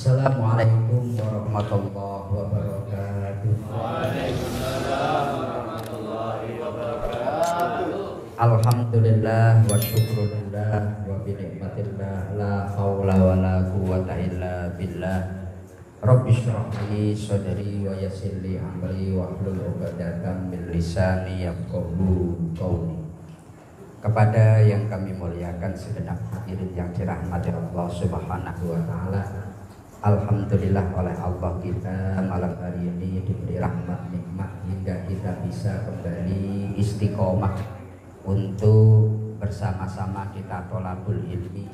Assalamualaikum warahmatullahi wabarakatuh. Waalaikumsalam warahmatullahi wabarakatuh. Alhamdulillah wa syukrulillah wa binikmatillah la haula wa la quwwata illa billah. Rabbi shrah li sadri wa yassir li amri wa hlul 'uqdatam min lisani yafqahu qawli. Kepada yang kami muliakan segenap hadirin yang dirahmati Allah Subhanahu wa taala. Alhamdulillah oleh Allah kita malam hari ini diberi rahmat nikmat hingga kita bisa kembali istiqomah untuk bersama-sama kita tholabul ilmi.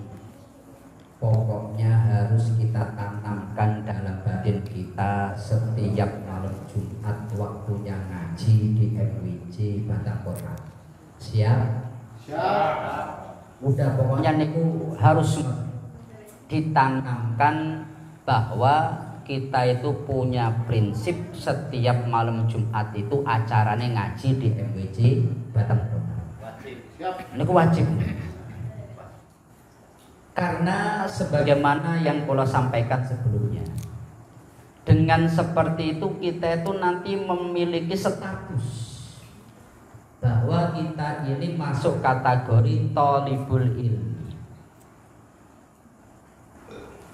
Pokoknya harus kita tanamkan dalam batin kita setiap malam Jumat waktunya ngaji di MWJ Batak Kota. Siap? Siap. Udah pokoknya niku harus ditanamkan bahwa kita itu punya prinsip setiap malam Jumat itu acaranya ngaji di MWJ Batam Kota. Ini wajib. Karena sebagaimana yang Kula sampaikan sebelumnya, dengan seperti itu kita itu nanti memiliki status bahwa kita ini masuk kategori thalibul ilmi.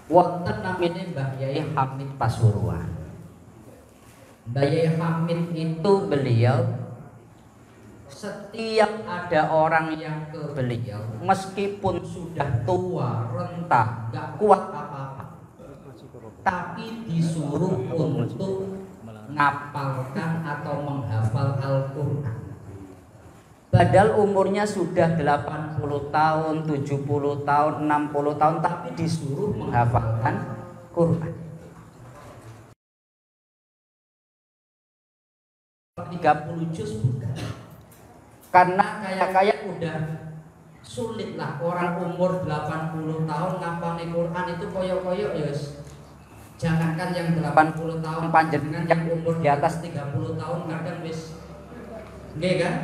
Wonten namanya Mbah Yai Hamid Pasuruan. Mbah Yai Hamid itu beliau setiap ada orang yang ke beliau meskipun sudah tua, renta, gak kuat apa-apa, tapi disuruh untuk ngapalkan atau menghafal Al-Quran. Padahal umurnya sudah 80 tahun, 70 tahun, 60 tahun, tapi disuruh menghafalkan Quran. 30 juz bukan. Karena kayak udah sulit lah orang umur 80 tahun ngapalin Quran itu koyok-koyok ya. Jangankan yang 80 tahun, panjenengan yang umur di atas 30 tahun kadang wis nggih kan?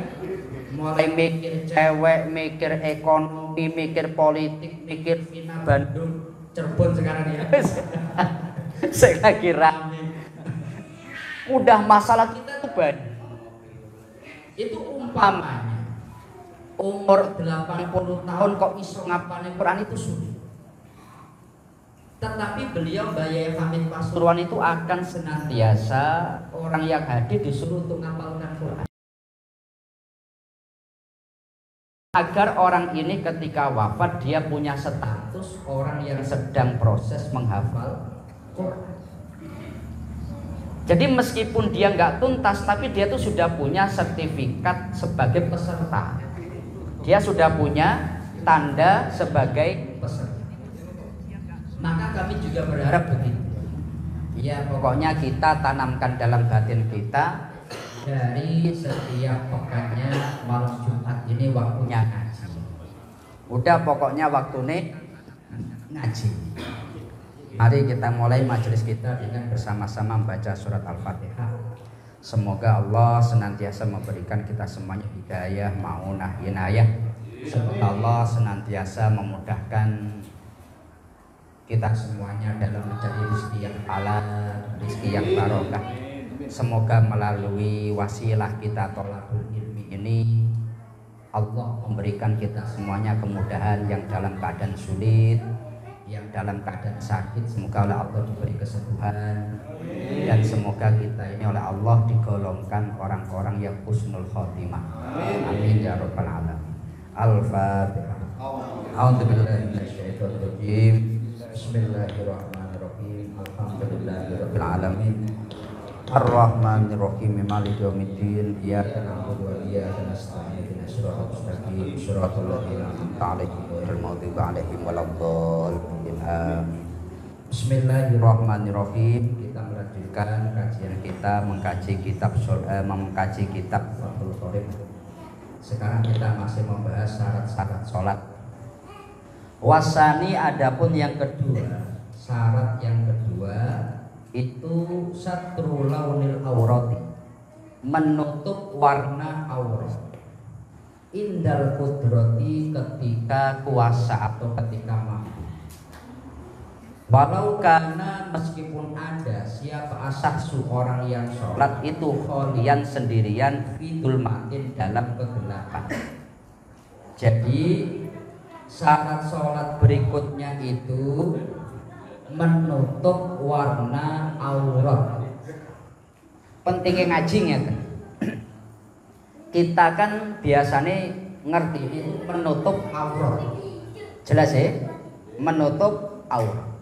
Mulai mikir cewek, mikir ekonomi, mikir politik, mikir Vina Bandung, Cirebon sekarang ya. Saya lagi rame. Udah masalah kita tuh banyak. Itu umpamanya umur 80 tahun kok iso ngapalin Quran itu sulit. Tetapi beliau Mbah Yai Hamid Pasuruan itu akan senantiasa orang yang hadir disuruh untuk ngapalkan Quran. Agar orang ini ketika wafat dia punya status orang yang sedang proses menghafal Quran. Jadi meskipun dia nggak tuntas, tapi dia tuh sudah punya sertifikat sebagai peserta. Dia sudah punya tanda sebagai peserta. Maka kami juga berharap begitu. Ya pokoknya kita tanamkan dalam batin kita. Dari setiap pekannya malam Jumat ini waktunya ngaji. Udah pokoknya waktunya ngaji. Mari kita mulai majelis kita dengan bersama-sama membaca surat Al-Fatihah. Semoga Allah senantiasa memberikan kita semuanya hidayah, maunah, inayah. Semoga Allah senantiasa memudahkan kita semuanya dalam mencari rezeki yang halal, rezeki yang barokah. Semoga melalui wasilah kita tholabul ilmi ini Allah memberikan kita semuanya kemudahan yang dalam keadaan sulit, yang dalam keadaan sakit semoga oleh Allah diberi kesembuhan, dan semoga kita ini oleh Allah digolongkan orang-orang yang husnul khotimah. Amin ya rabbal alamin. Al-Fatihah. A'udzubillahi minasyaitonir rajim. Bismillahirrahmanirrahim. Alhamdulillahirabbil alamin. Ar-Rahmanir-Rahim Maliki yaumiddin. Iyyaka na'budu wa iyyaka nasta'in. Ihdinas siratal mustaqim. Shiratal ladzina an'amta 'alaihim ghairil maghdubi alaihim waladdallin. Amin. Bismillahirrahmanirrahim. Kita melanjutkan kajian kita mengkaji kitab Fathul Qorib. Sekarang kita masih membahas syarat-syarat sholat. Wasani adapun yang kedua, syarat yang kedua itu satrul launil aurati, menutup warna aurat. Indal qudrati ketika kuasa atau ketika mampu. Walau karena meskipun ada siapa asahsu orang yang sholat itu kholian sendirian fitul matin dalam kegelapan. Jadi syarat sholat berikutnya itu menutup warna aurat. Pentingnya ngaji kan? Kita kan biasanya ngerti itu menutup aurat. Jelas ya? Menutup aurat.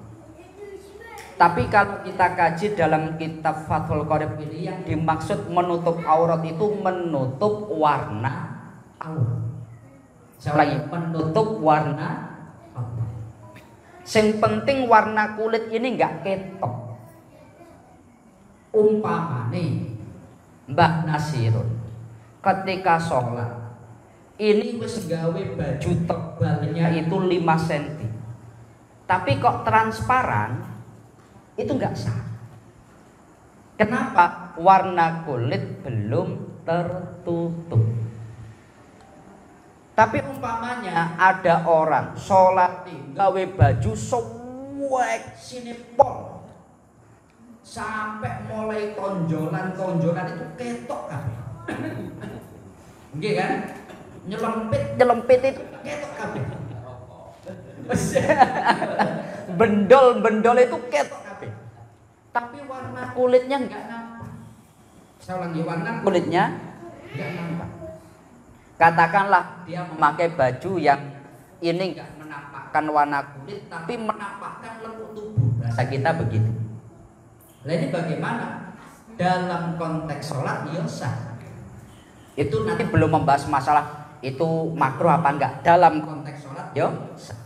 Tapi kalau kita kaji dalam kitab Fathul Qorib ini, yang dimaksud menutup aurat itu menutup warna aurat. Saya lagi, menutup warna aurat. Yang penting warna kulit ini enggak ketok. Umpamane Mbah Nasirun ketika sholat ini wis gawe baju tebalnya itu 5 cm, tapi kok transparan, itu enggak sah. Kenapa? Warna kulit belum tertutup. Tapi umpamanya ada orang sholat gawe baju suwek sinipol sampai mulai tonjolan itu ketok kabeh. Nggih kan? Nyelempit itu ketok kabeh. Bendol itu ketok kabeh. Tapi warna kulitnya enggak nampak. Saya ulangi, warna kulitnya enggak nampak. Katakanlah dia memakai baju yang ini enggak menampakkan warna kulit tapi menampakkan lekuk tubuh. Bahasa kita begitu. Nah ini bagaimana? Dalam konteks sholat ya sah. Itu nanti belum membahas masalah itu makruh apa enggak. Dalam konteks sholat ya sah.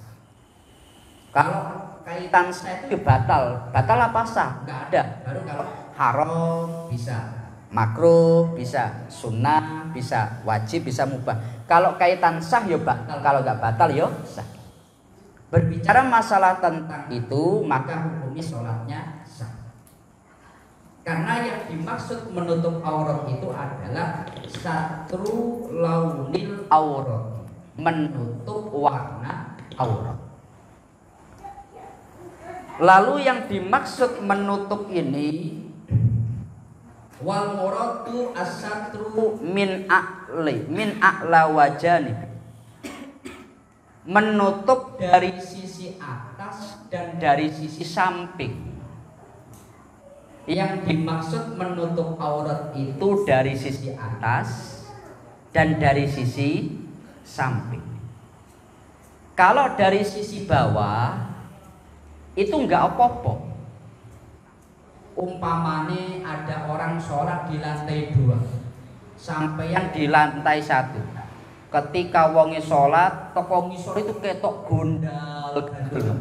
Kalau kaitan sah itu batal apa sah? Enggak ada. Baru kalau haram bisa, makruh bisa, sunnah bisa, wajib bisa, mubah. Kalau kaitan sah ya batal, kalau enggak batal ya sah. Berbicara masalah tentang itu maka hukumnya sholatnya sah. Karena yang dimaksud menutup aurat itu adalah satru launil aurat, menutup warna aurat. Lalu yang dimaksud menutup ini wal muradu as-satru min a'la wajani, menutup dari sisi atas dan dari sisi samping. Yang dimaksud menutup aurat itu dari sisi atas dan dari sisi samping. Kalau dari sisi bawah itu enggak apa-apa. Umpamane ada orang sholat di lantai 2 sampai yang di lantai 1. Ketika wonge sholat, toko ngisor itu ketok gondal gandul.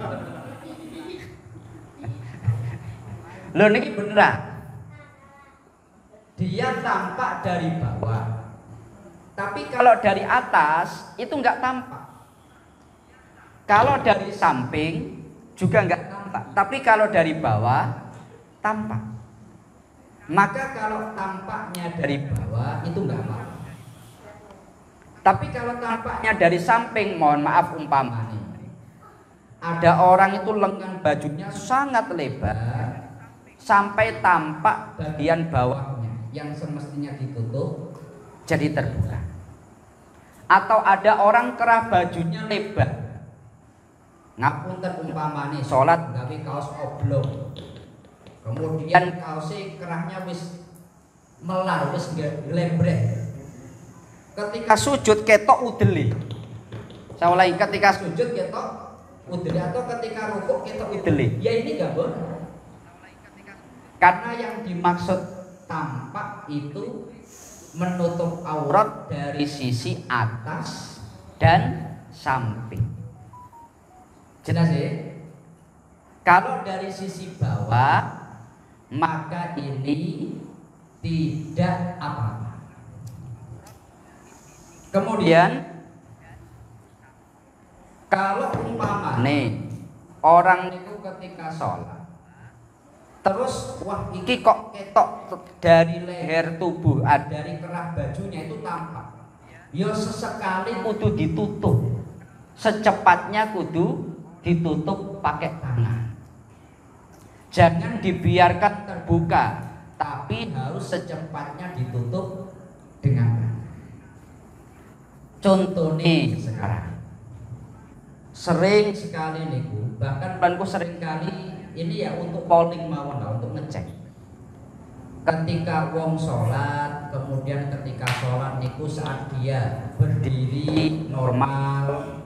Loh niki beneran. Dia tampak dari bawah. Tapi kalau dari atas itu enggak tampak. Kalau dari samping juga enggak tampak. Tapi kalau dari bawah tampak. Maka kalau tampaknya dari bawah itu enggak apa-apa. Tapi kalau tampaknya dari samping, mohon maaf umpamanya ada orang itu lengan bajunya sangat lebar sampai tampak bagian bawahnya yang semestinya ditutup jadi terbuka. Atau ada orang kerah bajunya lebar, ngapunten umpamane sholat gawe kaos oblong, kemudian kaosnya kerahnya wis melar, wis glebrek. Ketika sujud ketok udeli. Saya ulangi, ketika sujud ketok udeli atau ketika rukuk ketok udeli. Ya ini gak boleh. Karena yang dimaksud tampak itu menutup aurat dari sisi atas dan samping. Jelas ya? Kalau dari sisi bawah maka ini tidak apa-apa. Kemudian kalau umpamane orang itu ketika sholat terus wah iki kok ketok dari leher tubuh, dari kerah bajunya itu tampak. Ya sesekali kudu ditutup. Secepatnya kudu ditutup pakai tangan. Jangan dibiarkan terbuka, tapi harus secepatnya ditutup dengan contohnya sekarang. Sering sekali niku, bahkan planku sering kali ini ya untuk polling mawon lah, untuk ngecek. Ketika wong sholat, kemudian ketika sholat niku saat dia berdiri normal,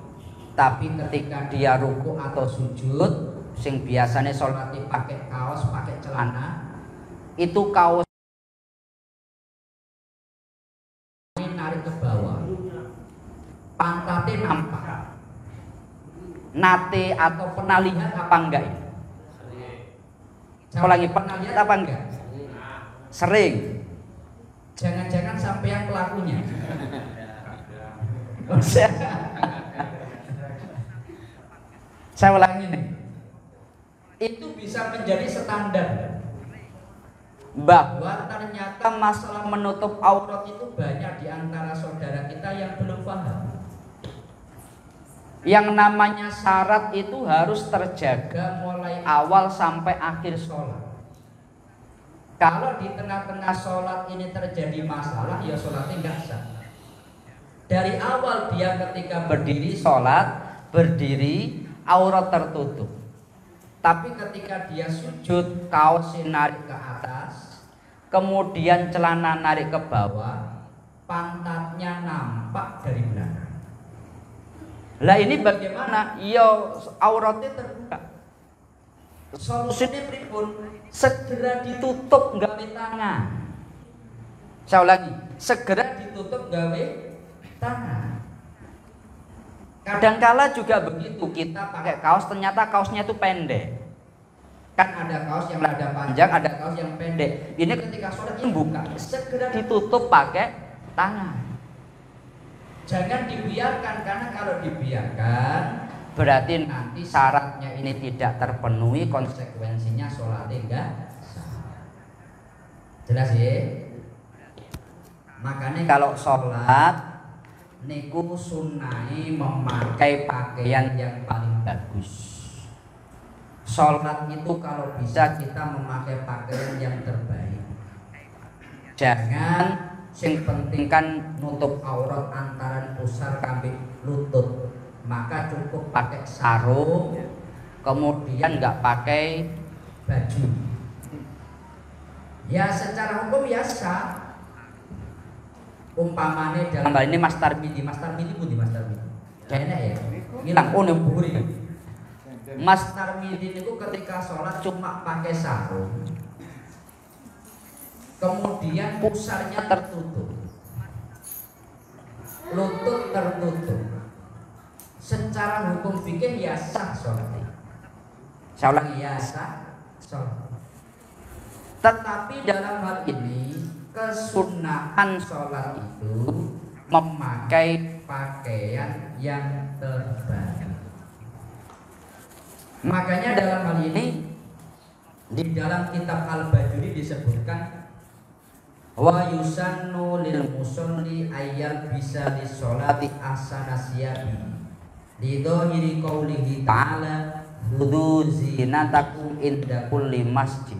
tapi ketika dia ruku atau sujud, sing biasanya sholat pakai kaos, pakai celana, itu kaos narik ke bawah, pantatnya nampak. Nate atau pernah lihat apa enggak ini? Saya lagi pernah lihat apa enggak? Sering. Jangan-jangan sampai yang pelakunya. Saya ulangi nih. Itu bisa menjadi standar bahwa ternyata masalah menutup aurat itu banyak di antara saudara kita yang belum paham. Yang namanya syarat itu harus terjaga mulai awal sampai akhir sholat. Kalau di tengah-tengah sholat ini terjadi masalah, ya sholatnya nggak sah. Dari awal dia ketika berdiri sholat, berdiri aurat tertutup. Tapi ketika dia sujud, kaosnya narik ke atas, kemudian celana narik ke bawah, pantatnya nampak dari belakang. Lah ini bagaimana? Ya auratnya terbuka. Solusinya pripun? Segera ditutup gawe tangan. Saya ulangi, segera ditutup gawe tangan. Kadangkala juga begitu, kita pakai kaos ternyata kaosnya itu pendek. Kan ada kaos yang ada panjang, ada kaos yang pendek. Ini ketika sholat yang buka, segera ditutup pakai tangan. Jangan dibiarkan, karena kalau dibiarkan berarti nanti syaratnya ini tidak terpenuhi, konsekuensinya sholatnya enggak sah. Jelas ya? Makanya kalau sholat niku sunai memakai pakaian yang paling bagus. Sholat itu kalau bisa kita memakai pakaian yang terbaik. Jangan sing penting kan nutup aurat antara pusar sampai lutut, maka cukup pakai sarung, kemudian nggak pakai baju. Ya secara hukum ya sah. Umpamanya dalam hal ini Mas Tarmidi budi Mas Tarmidi. Kayaknya ya, bilang buku ini. Mas Tarmidi itu ketika sholat cuma pakai sarung, kemudian pusarnya tertutup, lutut tertutup. Secara hukum fikih ya sah sholat. Saya ulangi, ya sah sholat. Tetapi dalam hal ini kesunahan sholat itu memakai pakaian yang terbaik. Makanya dalam hal ini di dalam kitab Al-Bajuri disebutkan wa yusannu lil musolli ayyal bisa lisolati asana siyabi lidhahiri qaulihi ta'ala khudhu zinatakum inda kulli masjid.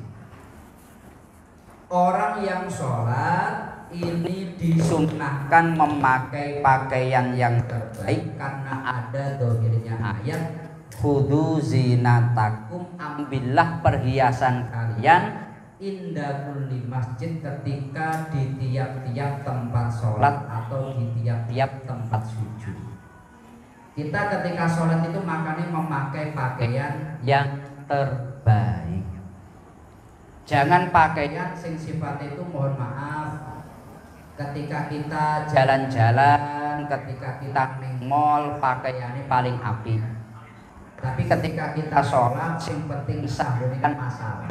Orang yang sholat ini disunahkan memakai pakaian yang terbaik karena ada dohirnya ayat khudhu zinatakum, ambillah perhiasan kalian inda kulli masjid, ketika di tiap-tiap tempat sholat atau di tiap-tiap tempat sujud. Kita ketika sholat itu makanya memakai pakaian yang terbaik. Jangan pakaian sing sifatnya itu, mohon maaf, ketika kita jalan-jalan, ketika kita ning mall pakaiannya paling apik. Tapi ketika kita sholat sing penting sah, ini kan masalah.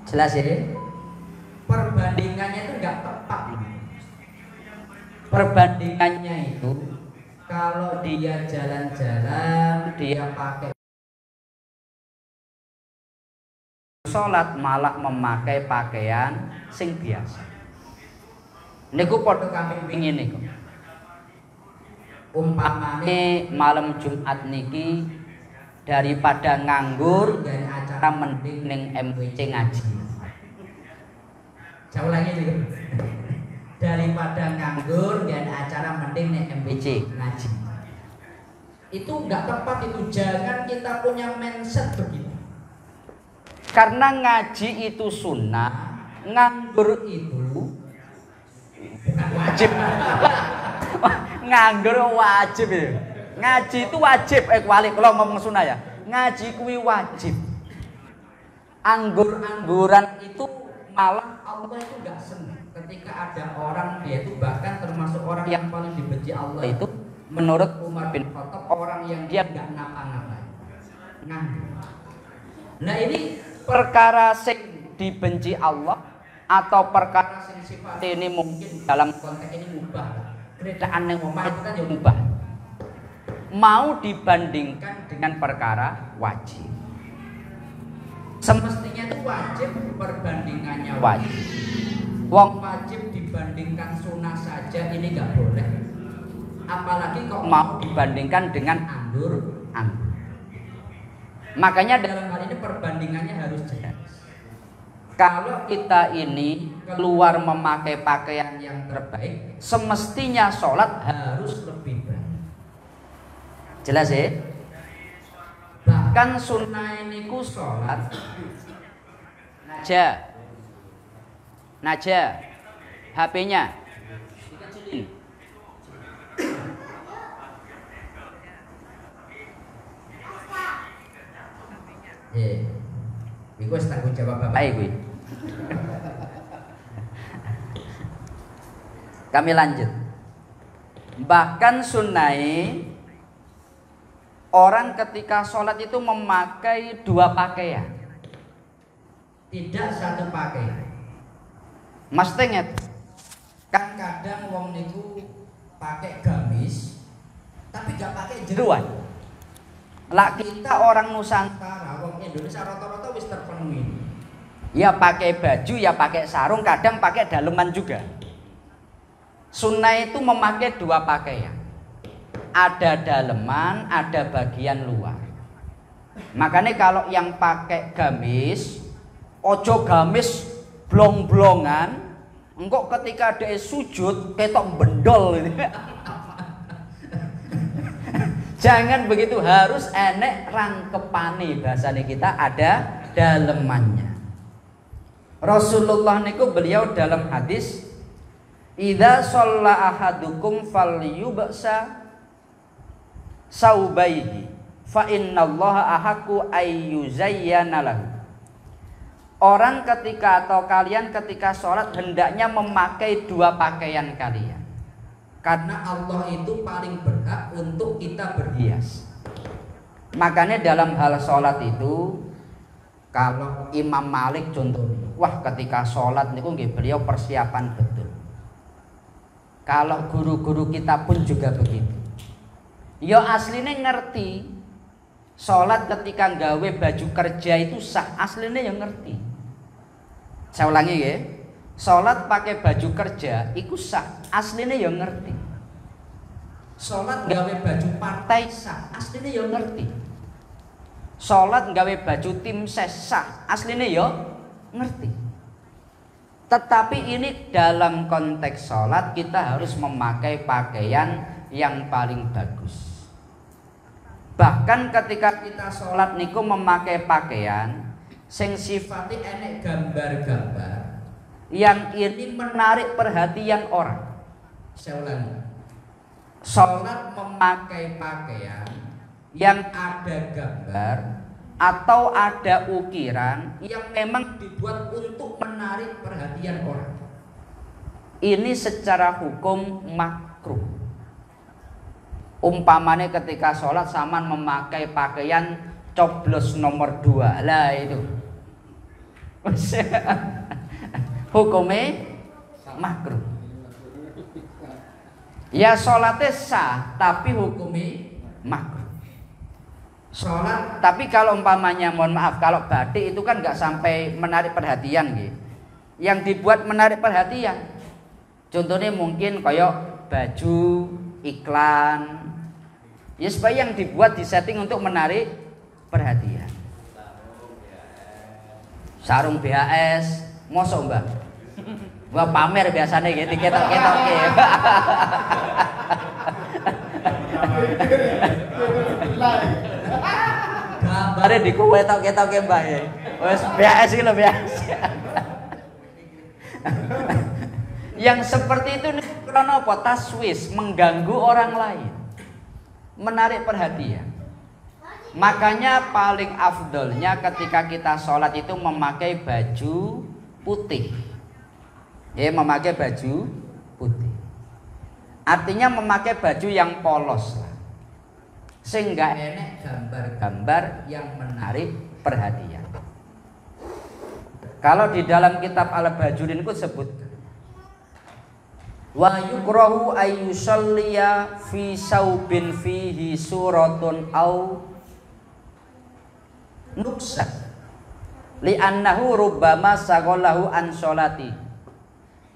Jelas ya? Perbandingannya itu enggak tepat. Perbandingannya itu kalau dia jalan-jalan, dia pakai sholat malah memakai pakaian sing biasa. Niku padha kami pingin niku. Umpamane malam Jumat niki daripada nganggur dari acara acara mending ning MWC ngaji. Saya ulangi dulu. Daripada nganggur dan acara mending ning MWC ngaji. Itu enggak tepat itu. Jangan kita punya mindset begitu. Karena ngaji itu sunnah, nganggur itu bukan wajib. Nganggur wajib ya. Ngaji itu wajib. Kuali kalau ngomong sunnah ya. Ngaji kuwi wajib. Anggur-angguran itu malah Allah itu enggak senang ketika ada orang, dia itu bahkan termasuk orang yang paling dibenci Allah itu menurut Umar bin Khattab, orang yang dia enggak ngapa-ngapain. Nganggur. Nah ini perkara sing dibenci Allah atau perkara sing sifat ini mungkin dalam konteks ini mubah. Keredaan yang omah itu kan ya mubah. Mau dibandingkan dengan perkara wajib. Semestinya itu wajib, perbandingannya wajib. Wong wajib dibandingkan sunnah saja ini nggak boleh. Apalagi kok mau dibandingkan dengan anggur. Makanya dalam hal ini perbandingannya harus jelas. Kalau kita ini keluar memakai pakaian yang terbaik, semestinya sholat harus lebih baik. Jelas ya? Bahkan sunnah ini ku sholat Naja HP-nya dikecilin. Iku wis tanggung jawab bapak kuwi. Kami lanjut. Bahkan sunnai orang ketika sholat itu memakai dua pakaian, tidak satu pakaian. Mas tenget kan kadang wong niku pakai gamis tapi gak pakai jeruan. Lah kita orang Nusantara, wong Indonesia rata-rata wis terpenuhi. Ya pakai baju, ya pakai sarung, kadang pakai daleman juga. Sunnah itu memakai dua pakaian. Ada daleman, ada bagian luar. Makanya kalau yang pakai gamis, ojo gamis blong-blongan. Engkau ketika ada sujud ketok bendol ini. Jangan begitu, harus enek rangkepane, bahasane kita ada dalemannya. Rasulullah niku beliau dalam hadis, idza shalla ahadukum falyubsa saubaihi fa innallaha ahaqqu ayyuzayyana lahu. Orang ketika atau kalian ketika sholat hendaknya memakai dua pakaian kalian, karena Allah itu paling berhak untuk kita berhias. Makanya dalam hal sholat itu, kalau Imam Malik contohnya, wah ketika sholat niku nggih beliau persiapan betul. Kalau guru-guru kita pun juga begitu. Yo aslinya ngerti sholat ketika nggawe baju kerja itu sah, aslinya yang ngerti. Saya ulangi ya, sholat pakai baju kerja itu sah, aslinya yang ngerti. Sholat nggawe baju partai sah, aslinya yang ngerti. Sholat nggawe baju tim ses sah, aslinya ya ngerti. Tetapi ini dalam konteks sholat kita harus memakai pakaian yang paling bagus. Bahkan ketika kita sholat niku memakai pakaian sing sifatnya enek gambar-gambar yang ini menarik perhatian orang. Saya ulangi, sholat memakai pakaian yang ada gambar atau ada ukiran yang memang dibuat untuk menarik perhatian orang, ini secara hukum makruh. Umpamanya ketika sholat saman memakai pakaian coblos nomor 2, lah itu hukumnya makruh. Ya sholatnya sah tapi hukumnya makruh. Sholat tapi kalau umpamanya, mohon maaf, kalau batik itu kan nggak sampai menarik perhatian gitu. Yang dibuat menarik perhatian contohnya mungkin kayak baju iklan, ya supaya yang dibuat disetting untuk menarik perhatian. sarung BHS, mosok Mbah. Gua pamer biasanya gitu ketok-ketok ya. Gambare dikuwetok-ketok ya Mbah ya. Wes BHS iki lho BHS. Yang seperti itu karena apa? Taswis, mengganggu orang lain, menarik perhatian. Makanya paling afdolnya ketika kita sholat itu memakai baju putih. Ya, memakai baju putih. Artinya memakai baju yang polos lah. Sehingga enek gambar-gambar yang menarik perhatian. Kalau di dalam kitab Al-Bajurin itu sebut wa yukrahu ayyusalliya fi saubin fihi suratun au nuksak li'annahu rubbama saghallahu an sholati.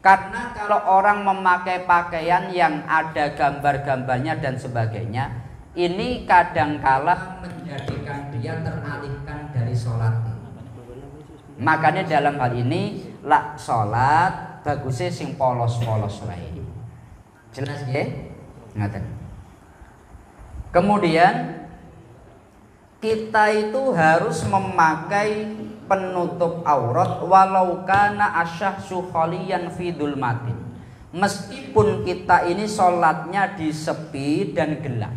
Karena kalau orang memakai pakaian yang ada gambar-gambarnya dan sebagainya, ini kadangkala menjadikan dia teralihkan dari sholatnya. Makanya dalam hal ini lak sholat bagusnya sing polos-polos wae. Jelas ya? Ngaten. Kemudian kita itu harus memakai penutup aurat walau kana asyahsu khaliyan fi dzulmatin. Meskipun kita ini sholatnya di sepi dan gelap.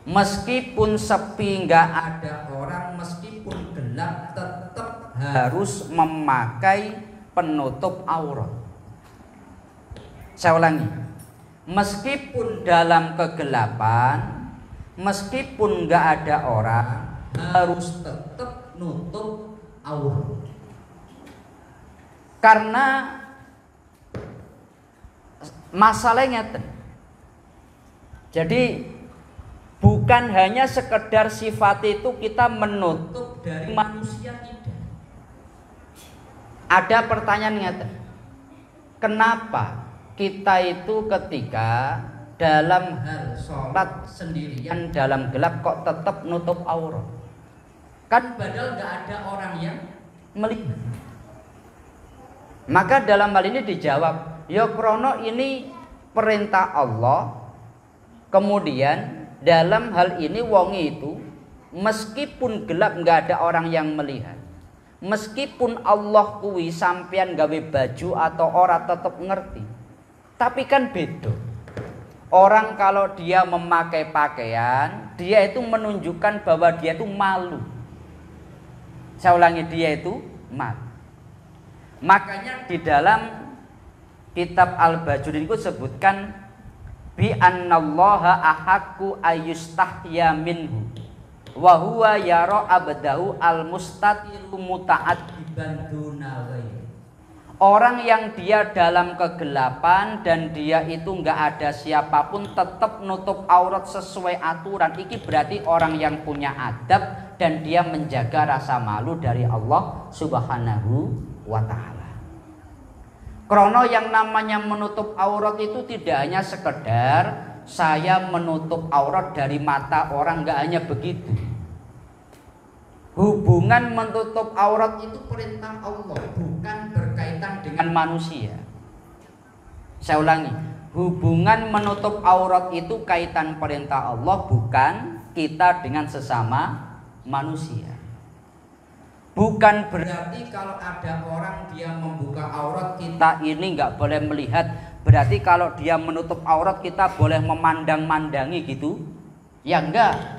Meskipun sepi nggak ada orang, meskipun gelap, tetap harus memakai penutup aurat. Saya ulangi, meskipun dalam kegelapan, meskipun nggak ada orang, harus tetap nutup aurat. Karena masalahnya, jadi bukan hanya sekedar sifat itu kita menutup dari manusia, tidak. Ada pertanyaan ngeten, kenapa kita itu ketika dalam hal sholat sendirian dalam gelap kok tetap nutup aurat? Kan padahal nggak ada orang yang melihat. Maka dalam hal ini dijawab, ya krono ini perintah Allah. Kemudian dalam hal ini wongi itu meskipun gelap nggak ada orang yang melihat, meskipun Allah kuwi sampean gawe baju atau ora tetap ngerti. Tapi kan beda. Orang kalau dia memakai pakaian, dia itu menunjukkan bahwa dia itu malu. Saya ulangi, dia itu malu. Makanya di dalam kitab Al-Bajurin itu sebutkan bi annallaha ahaqqu ayyustahya minhu wa huwa yara abdahu al-mustatiru muta'addiban dunawi. Orang yang dia dalam kegelapan dan dia itu enggak ada siapapun tetap nutup aurat sesuai aturan, iki berarti orang yang punya adab dan dia menjaga rasa malu dari Allah Subhanahu wa ta'ala. Krono yang namanya menutup aurat itu tidak hanya sekedar saya menutup aurat dari mata orang, enggak hanya begitu. Hubungan menutup aurat itu perintah Allah, bukan berkaitan dengan manusia. Saya ulangi, hubungan menutup aurat itu kaitan perintah Allah, bukan kita dengan sesama manusia. Bukan berarti kalau ada orang dia membuka aurat kita ini nggak boleh melihat. Berarti kalau dia menutup aurat kita boleh memandang-mandangi gitu? Ya enggak.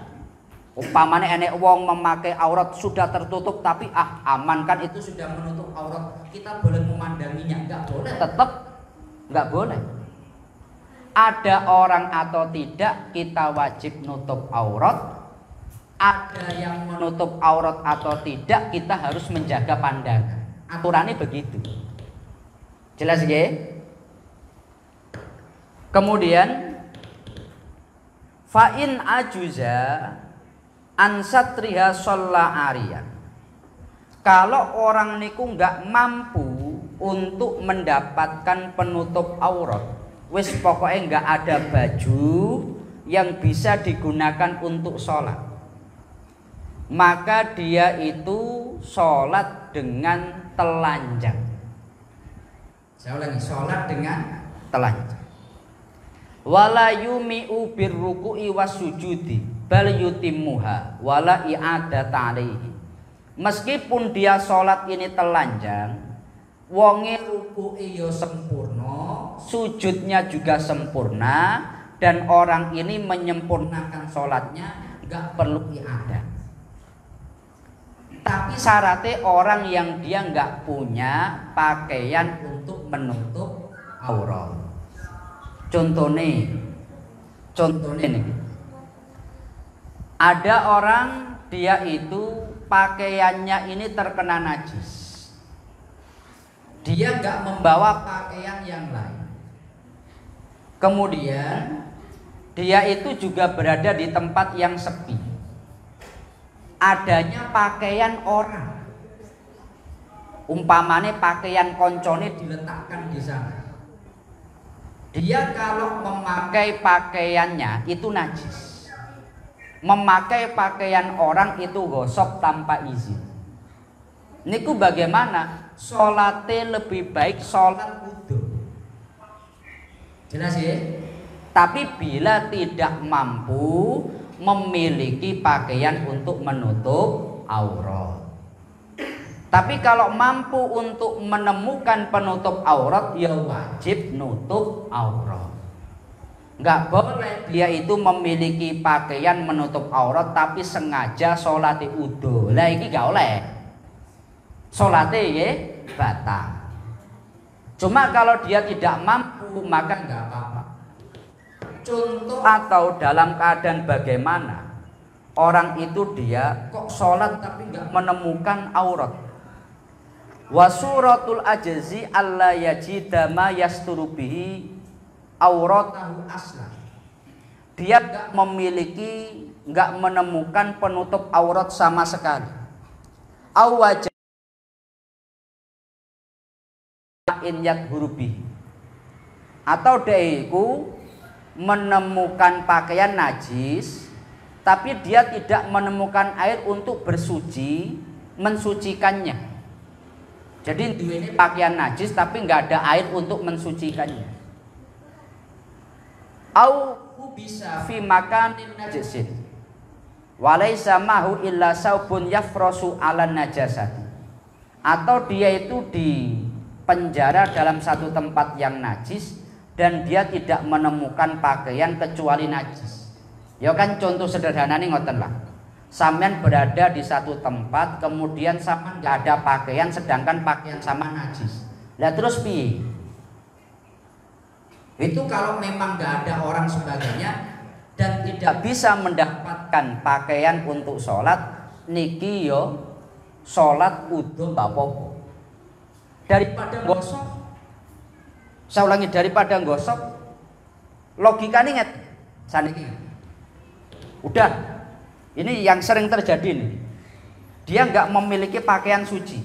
Umpamanya enek wong memakai aurat sudah tertutup tapi aman kan itu sudah menutup aurat, kita boleh memandanginya? Enggak boleh, tetap enggak boleh. Ada orang atau tidak kita wajib nutup aurat. Ada yang menutup aurat atau tidak kita harus menjaga pandangan. Aturannya begitu. Jelas ya? Kemudian fa'in ajuza ansatriha sholla ariyan. Kalau orang niku nggak mampu untuk mendapatkan penutup aurat, wis pokoknya nggak ada baju yang bisa digunakan untuk sholat, maka dia itu sholat dengan telanjang. Saya ulangi, sholat dengan telanjang. Wala yumi'u birruku'i wasujudi bal yutimmuha wala i'adata alaihi. Meskipun dia sholat ini telanjang, wonge ruku'i yo sempurna, sujudnya juga sempurna, dan orang ini menyempurnakan sholatnya, nggak perlu i'adah. Tapi syaratnya orang yang dia nggak punya pakaian untuk menutup aurat. Contohnya nih, ada orang dia itu pakaiannya ini terkena najis, dia nggak membawa pakaian yang lain. Kemudian dia itu juga berada di tempat yang sepi, adanya pakaian orang, umpamanya pakaian koncone diletakkan di sana. Dia kalau memakai pakaiannya itu najis, memakai pakaian orang itu gosok tanpa izin. Niku bagaimana? Sholatnya lebih baik sholat wudu. Jelas ya? Tapi bila tidak mampu memiliki pakaian untuk menutup aurat. Tapi kalau mampu untuk menemukan penutup aurat, ya wajib nutup aurat. Nggak boleh dia itu memiliki pakaian menutup aurat tapi sengaja sholat wudu. Lah ini nggak oleh. Sholatnya ya batal. Cuma kalau dia tidak mampu maka nggak apa-apa. Contoh atau dalam keadaan bagaimana orang itu dia kok sholat tapi nggak menemukan aurat. Wasuratul ajzi alla yajida ma yasturu bihi auratahu aslan. Dia nggak menemukan penutup aurat sama sekali. Awajah in yadhurubi, atau daiku menemukan pakaian najis tapi dia tidak menemukan air untuk bersuci mensucikannya. Jadi ini pakaian najis tapi nggak ada air untuk mensucikannya. Au bisa fi makanin najisin walaysa mahu illa saubun yafrosu ala najasati. Atau dia itu di penjara dalam satu tempat yang najis dan dia tidak menemukan pakaian kecuali najis. Ya kan contoh sederhana nih ngoten lah. Sampean berada di satu tempat, kemudian sampean nggak ada pakaian, sedangkan pakaian sama najis. Lah terus piye? Itu kalau memang nggak ada orang sebagainya dan tidak bisa mendapatkan pakaian untuk sholat, niki yo sholat udo bapopo. Daripada gosok, saya ulangi, daripada gosok, logikanya nget, saniki. Udah. Ini yang sering terjadi nih. Dia nggak memiliki pakaian suci.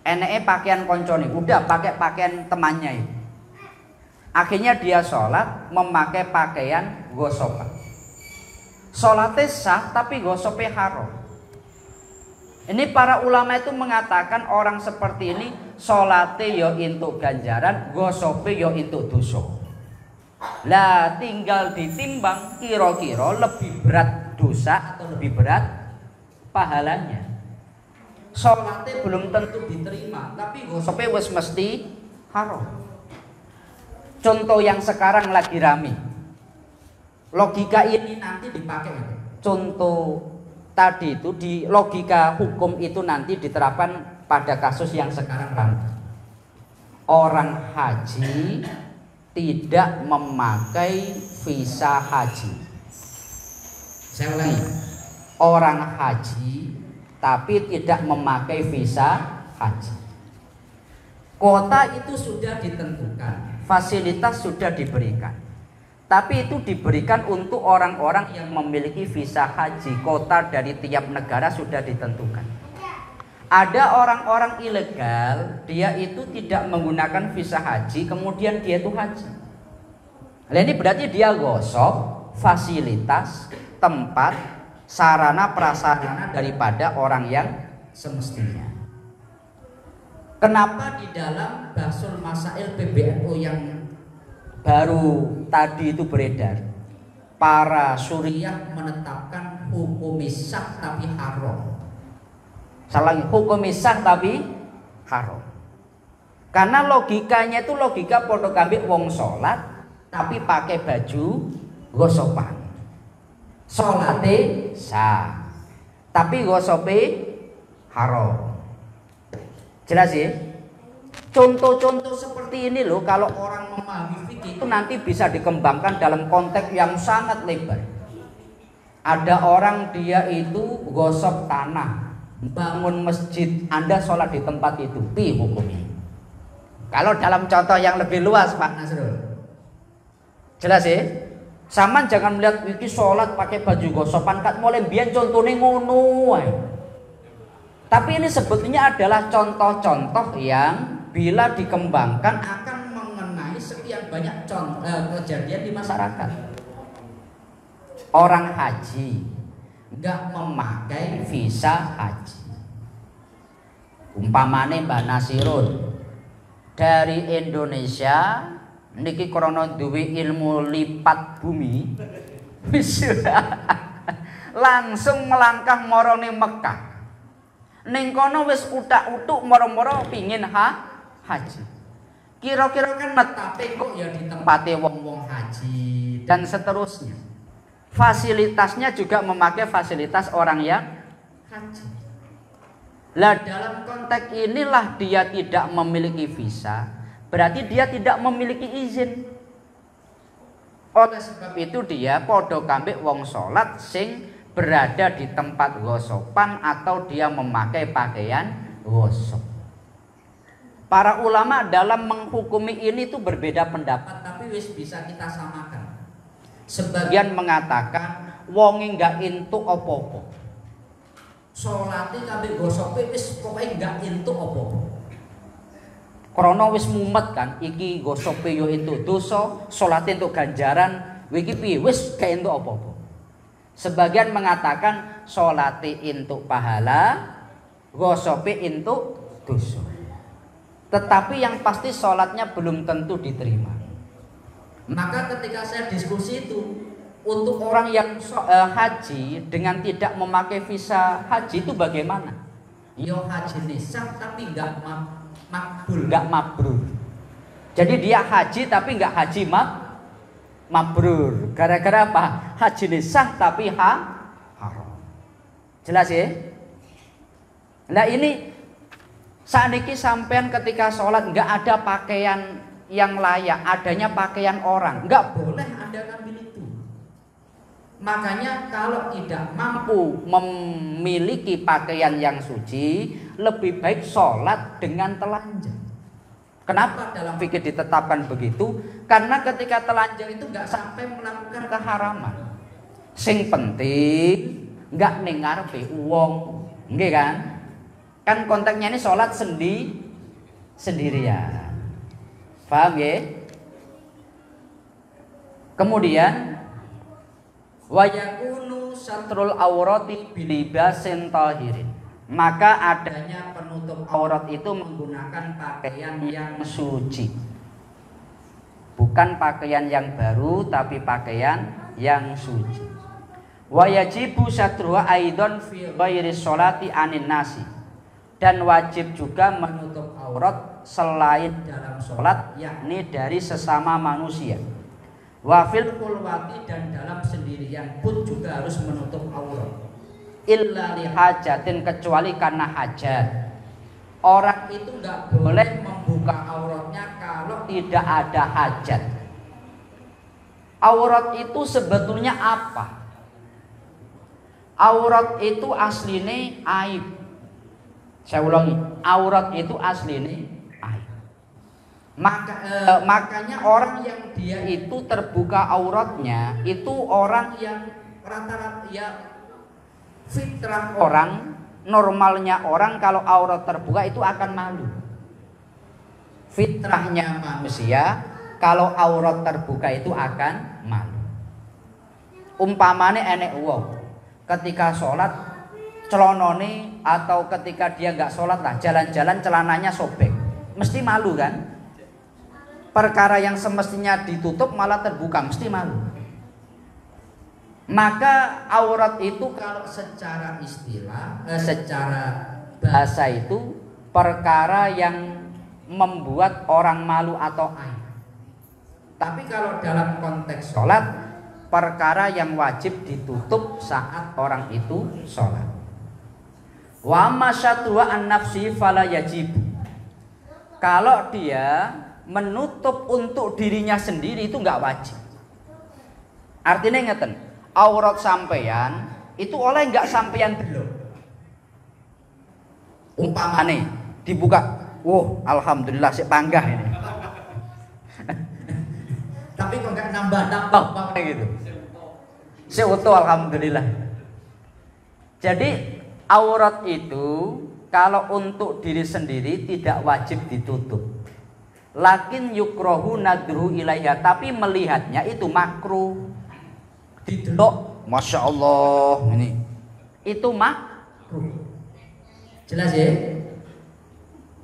Eneke pakaian koncone, udah pakai pakaian temannya ini. Akhirnya dia sholat memakai pakaian gosokan. Sholatnya sah tapi gosoknya haram. Ini para ulama itu mengatakan orang seperti ini sholatnya yo untuk ganjaran, gosoknya yo untuk dosa. Lah tinggal ditimbang kira-kira lebih berat dosa atau lebih berat pahalanya. Sholatnya belum tentu diterima, tapi gosoknya wis mesti haram. Contoh yang sekarang lagi rame, logika ini nanti dipakai. Contoh tadi itu di logika hukum itu nanti diterapkan pada kasus yang sekarang rame. Orang haji tidak memakai visa haji. Saya ulangi, orang haji tapi tidak memakai visa haji. Kota itu sudah ditentukan, fasilitas sudah diberikan, tapi itu diberikan untuk orang-orang yang memiliki visa haji. Kota dari tiap negara sudah ditentukan. Ada orang-orang ilegal, dia itu tidak menggunakan visa haji, kemudian dia itu haji. Nah, ini berarti dia gosok fasilitas, tempat, sarana prasarana daripada orang yang semestinya. Kenapa di dalam Bahsul Masail PBNU yang baru tadi itu beredar, para Suriah menetapkan hukum sah tapi haram. Salah, hukum sah tapi haram. Karena logikanya itu logika podo kambik wong sholat tapi pakai baju gosopan. Sholate sah tapi gosope haram. Jelas ya? Contoh-contoh seperti ini loh, kalau orang memahami fikih itu nanti bisa dikembangkan dalam konteks yang sangat lebar. Ada orang dia itu gosok tanah, bangun masjid, Anda sholat di tempat itu, pi hukumnya. Kalau dalam contoh yang lebih luas Pak Nasrul, jelas ya? Sama jangan melihat iki sholat pakai baju gosopan, kat mulai biar contohnya ngono. Tapi ini sebetulnya adalah contoh-contoh yang bila dikembangkan akan mengenai sekian banyak kejadian di masyarakat. Orang haji nggak memakai visa haji. Umpamane Mbak Nasirun dari Indonesia niki krono duwe ilmu lipat bumi langsung melangkah morone Mekah. Ning kono wis utak-utuk moro-moro pingin haji. Kira-kira kan netape kok ya di tempatnya wong-wong haji dan seterusnya. Fasilitasnya juga memakai fasilitas orang yang haji. Lah dalam konteks inilah dia tidak memiliki visa, berarti dia tidak memiliki izin. Oleh sebab itu dia podo kambik wong sholat sing berada di tempat gosopan atau dia memakai pakaian gosok. Para ulama dalam menghukumi ini tuh berbeda pendapat, tapi wis bisa kita samakan. Sebagian mengatakan wonge enggak entuk apa-apa. Salate kabeh gosoke wis pokoke enggak entuk apa-apa. Krana wis mumet kan, iki gosoke yo entuk dosa, salate entuk ganjaran, iki piye wis gak entuk apa-apa. Sebagian mengatakan sholati intuk pahala, gosopi intuk dosa. Tetapi yang pasti sholatnya belum tentu diterima. Maka ketika saya diskusi itu, untuk orang yang haji dengan tidak memakai visa haji itu bagaimana? Yo haji nisab tapi nggak makbul, nggak mabrur. Jadi dia haji tapi nggak haji mabrur. Gara-gara apa? Haji sah tapi haram. Jelas ya? Nah ini saat ini sampean ketika sholat nggak ada pakaian yang layak, adanya pakaian orang, nggak boleh ada ngambil itu. Makanya kalau tidak mampu memiliki pakaian yang suci, lebih baik sholat dengan telanjang. Kenapa dalam fikih ditetapkan begitu? Karena ketika telanjang itu nggak sampai melakukan keharaman. Sing penting nggak nengarepe uang, nggih kan? Kan konteksnya ini sholat sendirian. Paham ya? Kemudian wayakunu satrul aurati bilibasin tahirin. Maka adanya penutup aurat itu menggunakan pakaian yang suci. Bukan pakaian yang baru tapi pakaian yang suci. Wa yajibu satruha aidon fi ghairi sholati anin nasi. Dan wajib juga menutup aurat selain dalam sholat, yakni dari sesama manusia. Wa fil khulwati, dan dalam sendirian pun juga harus menutup aurat. Illa li hajatin, kecuali karena hajat. Orang itu nggak boleh membuka auratnya kalau tidak ada hajat. Aurat itu sebetulnya apa? Aurat itu aslinya aib. Saya ulangi, aurat itu aslinya aib. Makanya orang yang dia itu terbuka auratnya itu orang yang rata-rata ya fitrah orang, normalnya orang kalau aurat terbuka itu akan malu. Fitrahnya manusia kalau aurat terbuka itu akan malu. Umpamane enek wong ketika sholat celonone atau ketika dia nggak sholat lah jalan-jalan celananya sobek, mesti malu kan? Perkara yang semestinya ditutup malah terbuka, mesti malu. Maka aurat itu kalau secara istilah, secara bahasa itu perkara yang membuat orang malu atau aib. Tapi kalau dalam konteks sholat, perkara yang wajib ditutup saat orang itu sholat. Wa masyatuwa an nafsi fala yajibu. Kalau dia menutup untuk dirinya sendiri itu nggak wajib. Artinya ngeten, aurat sampeyan itu oleh nggak sampeyan belum. Umpamane dibuka, alhamdulillah sik panggah ini. Tapi kok nggak nambah kayak gitu. Sik utuh alhamdulillah. Jadi aurat itu kalau untuk diri sendiri tidak wajib ditutup. Lakin yukrohu nadru ilaiha, tapi melihatnya itu makruh. Didelok, masya Allah ini. Itu makruh. Jelas ya?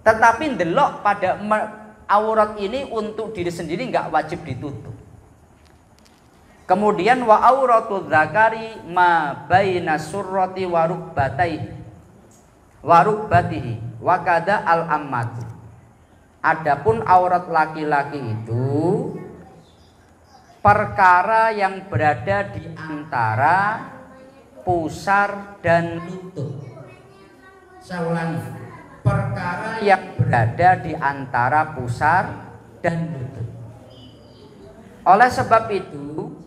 Tetapi delok pada aurat ini untuk diri sendiri nggak wajib ditutup. Kemudian wa auratul zakari ma baina surrati wa rukbatihi wa kada al ammatu. Adapun aurat laki-laki itu perkara yang berada di antara pusar dan lutut. Saya ulangi, perkara yang berada di antara pusar dan lutut. Oleh sebab itu,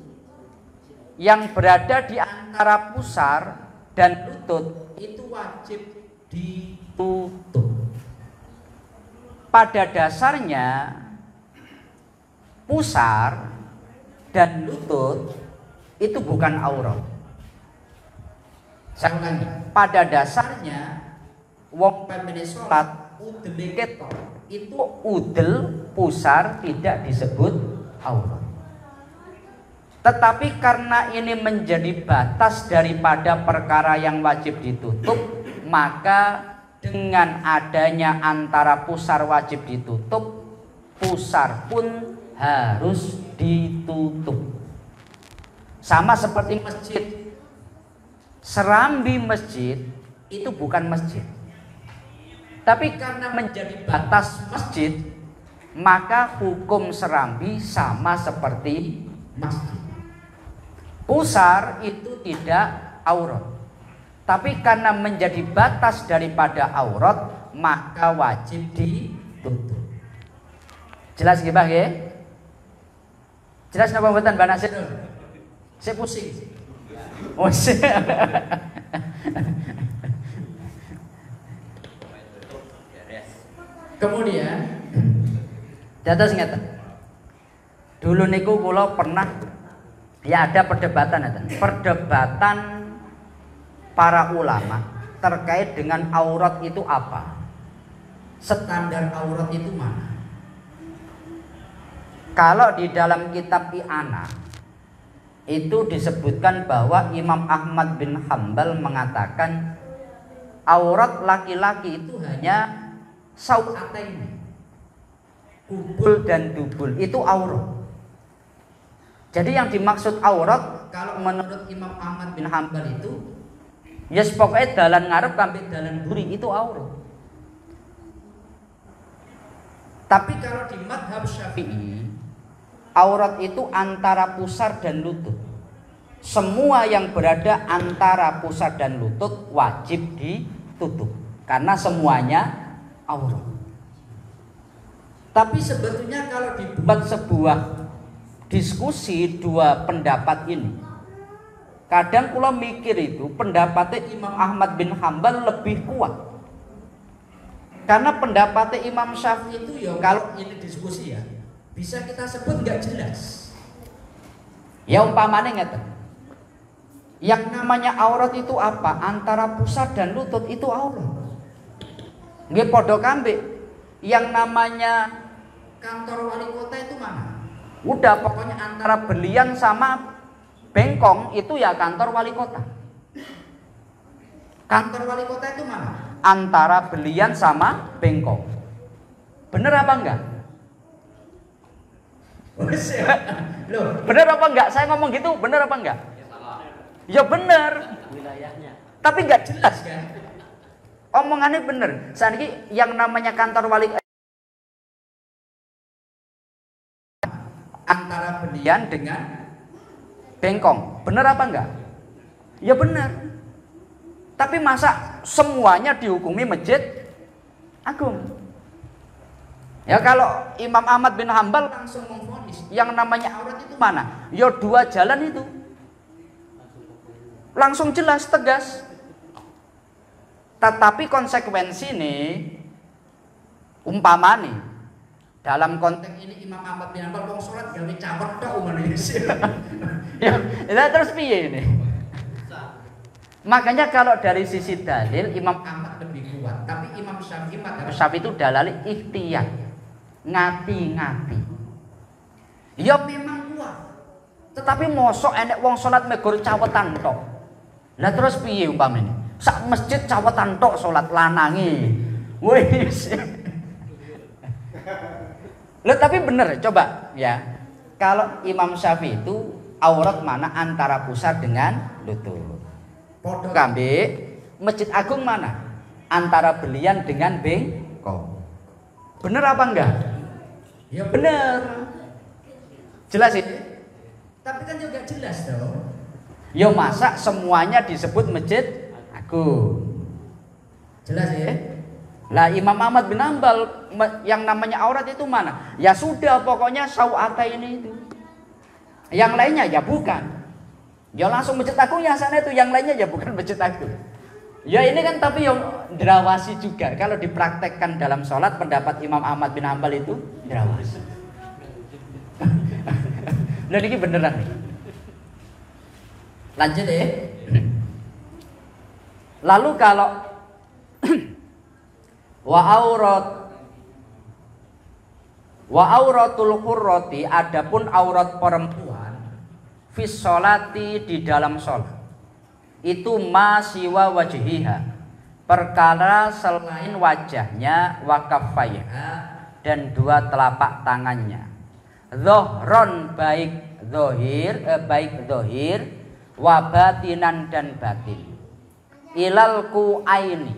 yang berada di antara pusar dan lutut itu wajib ditutup. Pada dasarnya pusar dan lutut itu bukan aurat. Saya ulangi, pada dasarnya wong pemene salat udel ketok itu udel pusar tidak disebut aurat. Tetapi karena ini menjadi batas daripada perkara yang wajib ditutup, maka dengan adanya antara pusar wajib ditutup, pusar pun harus ditutup. Sama seperti masjid. Serambi masjid itu bukan masjid. Tapi karena menjadi batas masjid, maka hukum serambi sama seperti masjid. Pusar itu tidak aurat. Tapi karena menjadi batas daripada aurat, maka wajib ditutup. Jelas gibah ya? Jelas napa mboten Mbak Nasir? Saya pusing. Oh, kemudian dados ngeten. Dulu niku kula pernah ya ada perdebatan para ulama terkait dengan aurat itu apa? Standar aurat itu mana? Kalau di dalam kitab I'anah itu disebutkan bahwa Imam Ahmad bin Hambal mengatakan aurat laki-laki itu hanya sau'ataini, kubul dan dubul, itu aurat. Jadi yang dimaksud aurat kalau menurut Imam Ahmad bin Hambal itu ya pokoknya dalan ngarep sampai dalan buri itu aurat. Tapi kalau di mazhab Syafi'i, aurat itu antara pusar dan lutut. Semua yang berada antara pusar dan lutut wajib ditutup karena semuanya aurat. Tapi sebetulnya kalau dibuat sebuah diskusi dua pendapat ini, kadang kula mikir itu pendapatnya Imam Ahmad bin Hambal lebih kuat. Karena pendapatnya Imam Syafi'i itu ya kalau ini diskusi ya bisa kita sebut nggak jelas. Ya umpamanya ngeten. Yang namanya aurat itu apa? Antara pusar dan lutut itu aurat. Nggih padha kambik. Yang namanya kantor wali kota itu mana? Udah pokoknya antara Belian sama Bengkong itu ya kantor wali kota. Kantor wali kota itu mana? Antara Belian sama Bengkong. Bener apa enggak? Loh, Bener apa enggak? Saya ngomong gitu, bener apa enggak? Ya bener. wilayahnya. Tapi enggak jelas kan? Omongannya bener. Saat ini yang namanya kantor wali antara Belian dengan Bengkong, bener apa enggak? Ya bener. Tapi masa semuanya dihukumi Masjid Agung? Ya kalau Imam Ahmad bin Hambal langsung memvonis yang namanya aurat itu mana? Ya dua jalan itu. Langsung jelas, tegas. Tetapi konsekuensi ini umpama nih dalam konteks ini Imam Ahmad bin Hambal wong salat gawe cawet tok umane. Ya terus piye ini? Makanya kalau dari sisi dalil Imam Ahmad lebih kuat, tapi Imam Syafi'i itu dalil ikhtiyar, ngati-ngati. Ya memang kuat. Tetapi mosok enek wong salat megor cawetan tok. Lah terus piye umpamane? Sak masjid cawetan tok salat lanangi. Wis. Loh tapi bener coba ya. Kalau Imam Syafi'i itu aurat mana antara pusar dengan lutut. Podo kambe Masjid Agung mana? Antara Belian dengan Bengkong. Bener apa enggak? Ya bener. Jelas sih. Tapi kan juga jelas dong. Yo masa semuanya disebut Masjid Agung. Jelas ya? Lah Imam Ahmad bin Hambal yang namanya aurat itu mana? Ya sudah pokoknya sawata ini itu. Yang lainnya ya bukan. Ya langsung Masjid Agung ya sana itu, yang lainnya ya bukan Masjid Agung. Ya ini kan tapi yang drawasi juga. Kalau dipraktekkan dalam sholat pendapat Imam Ahmad bin Hambal itu drawasi. Nah ini beneran nih. Lanjut ya. Lalu kalau wa auratul hurrati, adapun aurat perempuan fis sholati di dalam sholat itu masiwa wajhiha, perkara selain wajahnya, wa kaffaiha dan dua telapak tangannya, zohron baik zohir wa batinan dan batin, ilal ku'aini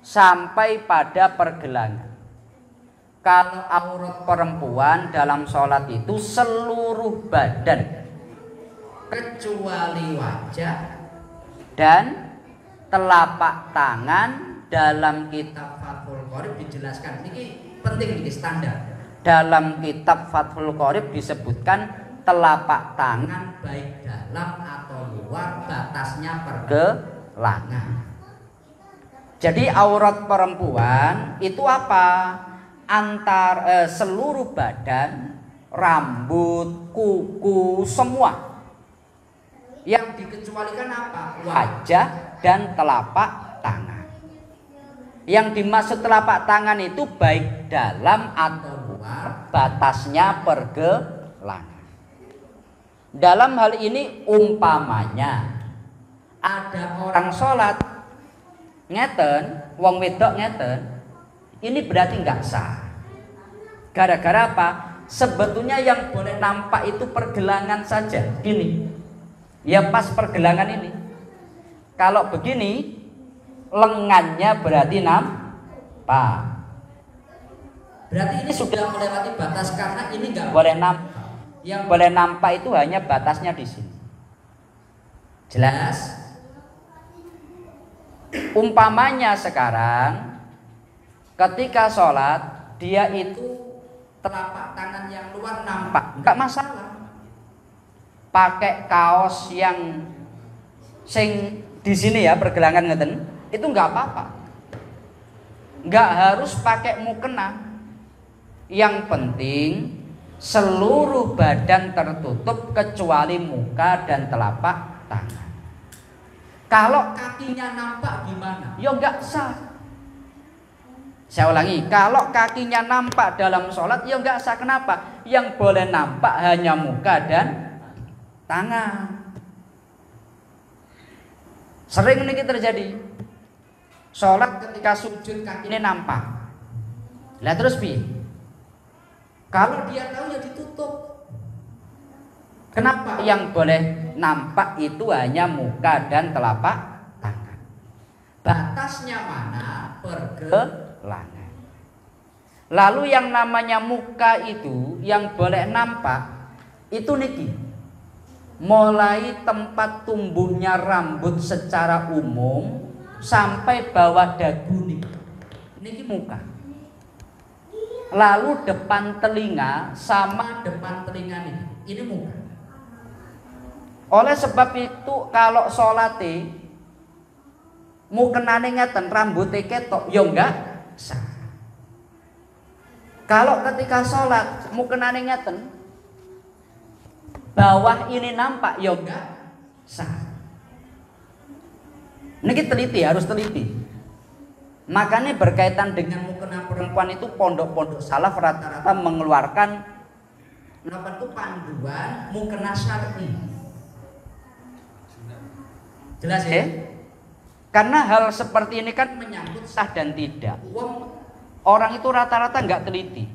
sampai pada pergelangan. Kalau aurat perempuan dalam sholat itu seluruh badan kecuali wajah dan telapak tangan. Dalam kitab Fathul Qorib dijelaskan, ini penting, ini standar. Dalam kitab Fathul Qorib disebutkan telapak tangan baik dalam atau luar batasnya pergelangan. Jadi aurat perempuan itu apa? Seluruh badan, rambut, kuku, semua. Yang dikecualikan apa? Wajah dan telapak tangan. Yang dimaksud telapak tangan itu baik dalam atau luar batasnya pergelangan. Dalam hal ini umpamanya ada orang sholat ngeten, wong wedok ngeten, ini berarti nggak sah. Gara-gara apa? Sebetulnya yang boleh nampak itu pergelangan saja. Gini. Ya pas pergelangan ini. Kalau begini lengannya berarti nampak. Berarti ini sudah melewati batas karena ini nggak boleh nampak. Yang boleh nampak itu hanya batasnya di sini. Jelas? Umpamanya sekarang ketika sholat dia itu telapak tangan yang luar nampak, nggak masalah. Pakai kaos yang sing di sini ya pergelangan ngeten, itu nggak apa-apa. Nggak harus pakai mukena. Yang penting seluruh badan tertutup kecuali muka dan telapak tangan. Kalau kakinya nampak gimana? Ya nggak sah. Saya ulangi, kalau kakinya nampak dalam sholat ya nggak sah. Kenapa? Yang boleh nampak hanya muka dan tangan. Sering ini terjadi. Sholat ketika sujud kakinya nampak. Lah terus piye? Kalau dia tahu ya ditutup. Kenapa yang boleh nampak itu hanya muka dan telapak tangan? Batasnya mana? Pergelangan. Lalu yang namanya muka itu yang boleh nampak itu niki. Mulai tempat tumbuhnya rambut secara umum sampai bawah dagu niki muka. Lalu depan telinga sama depan telinga ini muka. Oleh sebab itu kalau sholate mukenane ngeten rambutnya ketok ya enggak sah. Kalau ketika sholat mukenane ngeten bawah ini nampak ya enggak sah. Niki teliti, harus teliti. Makanya berkaitan dengan mukena perempuan itu pondok-pondok salaf rata-rata mengeluarkan panduan mukena syar'i. Jelas ya? Karena hal seperti ini kan menyangkut sah dan tidak. Orang itu rata-rata nggak teliti.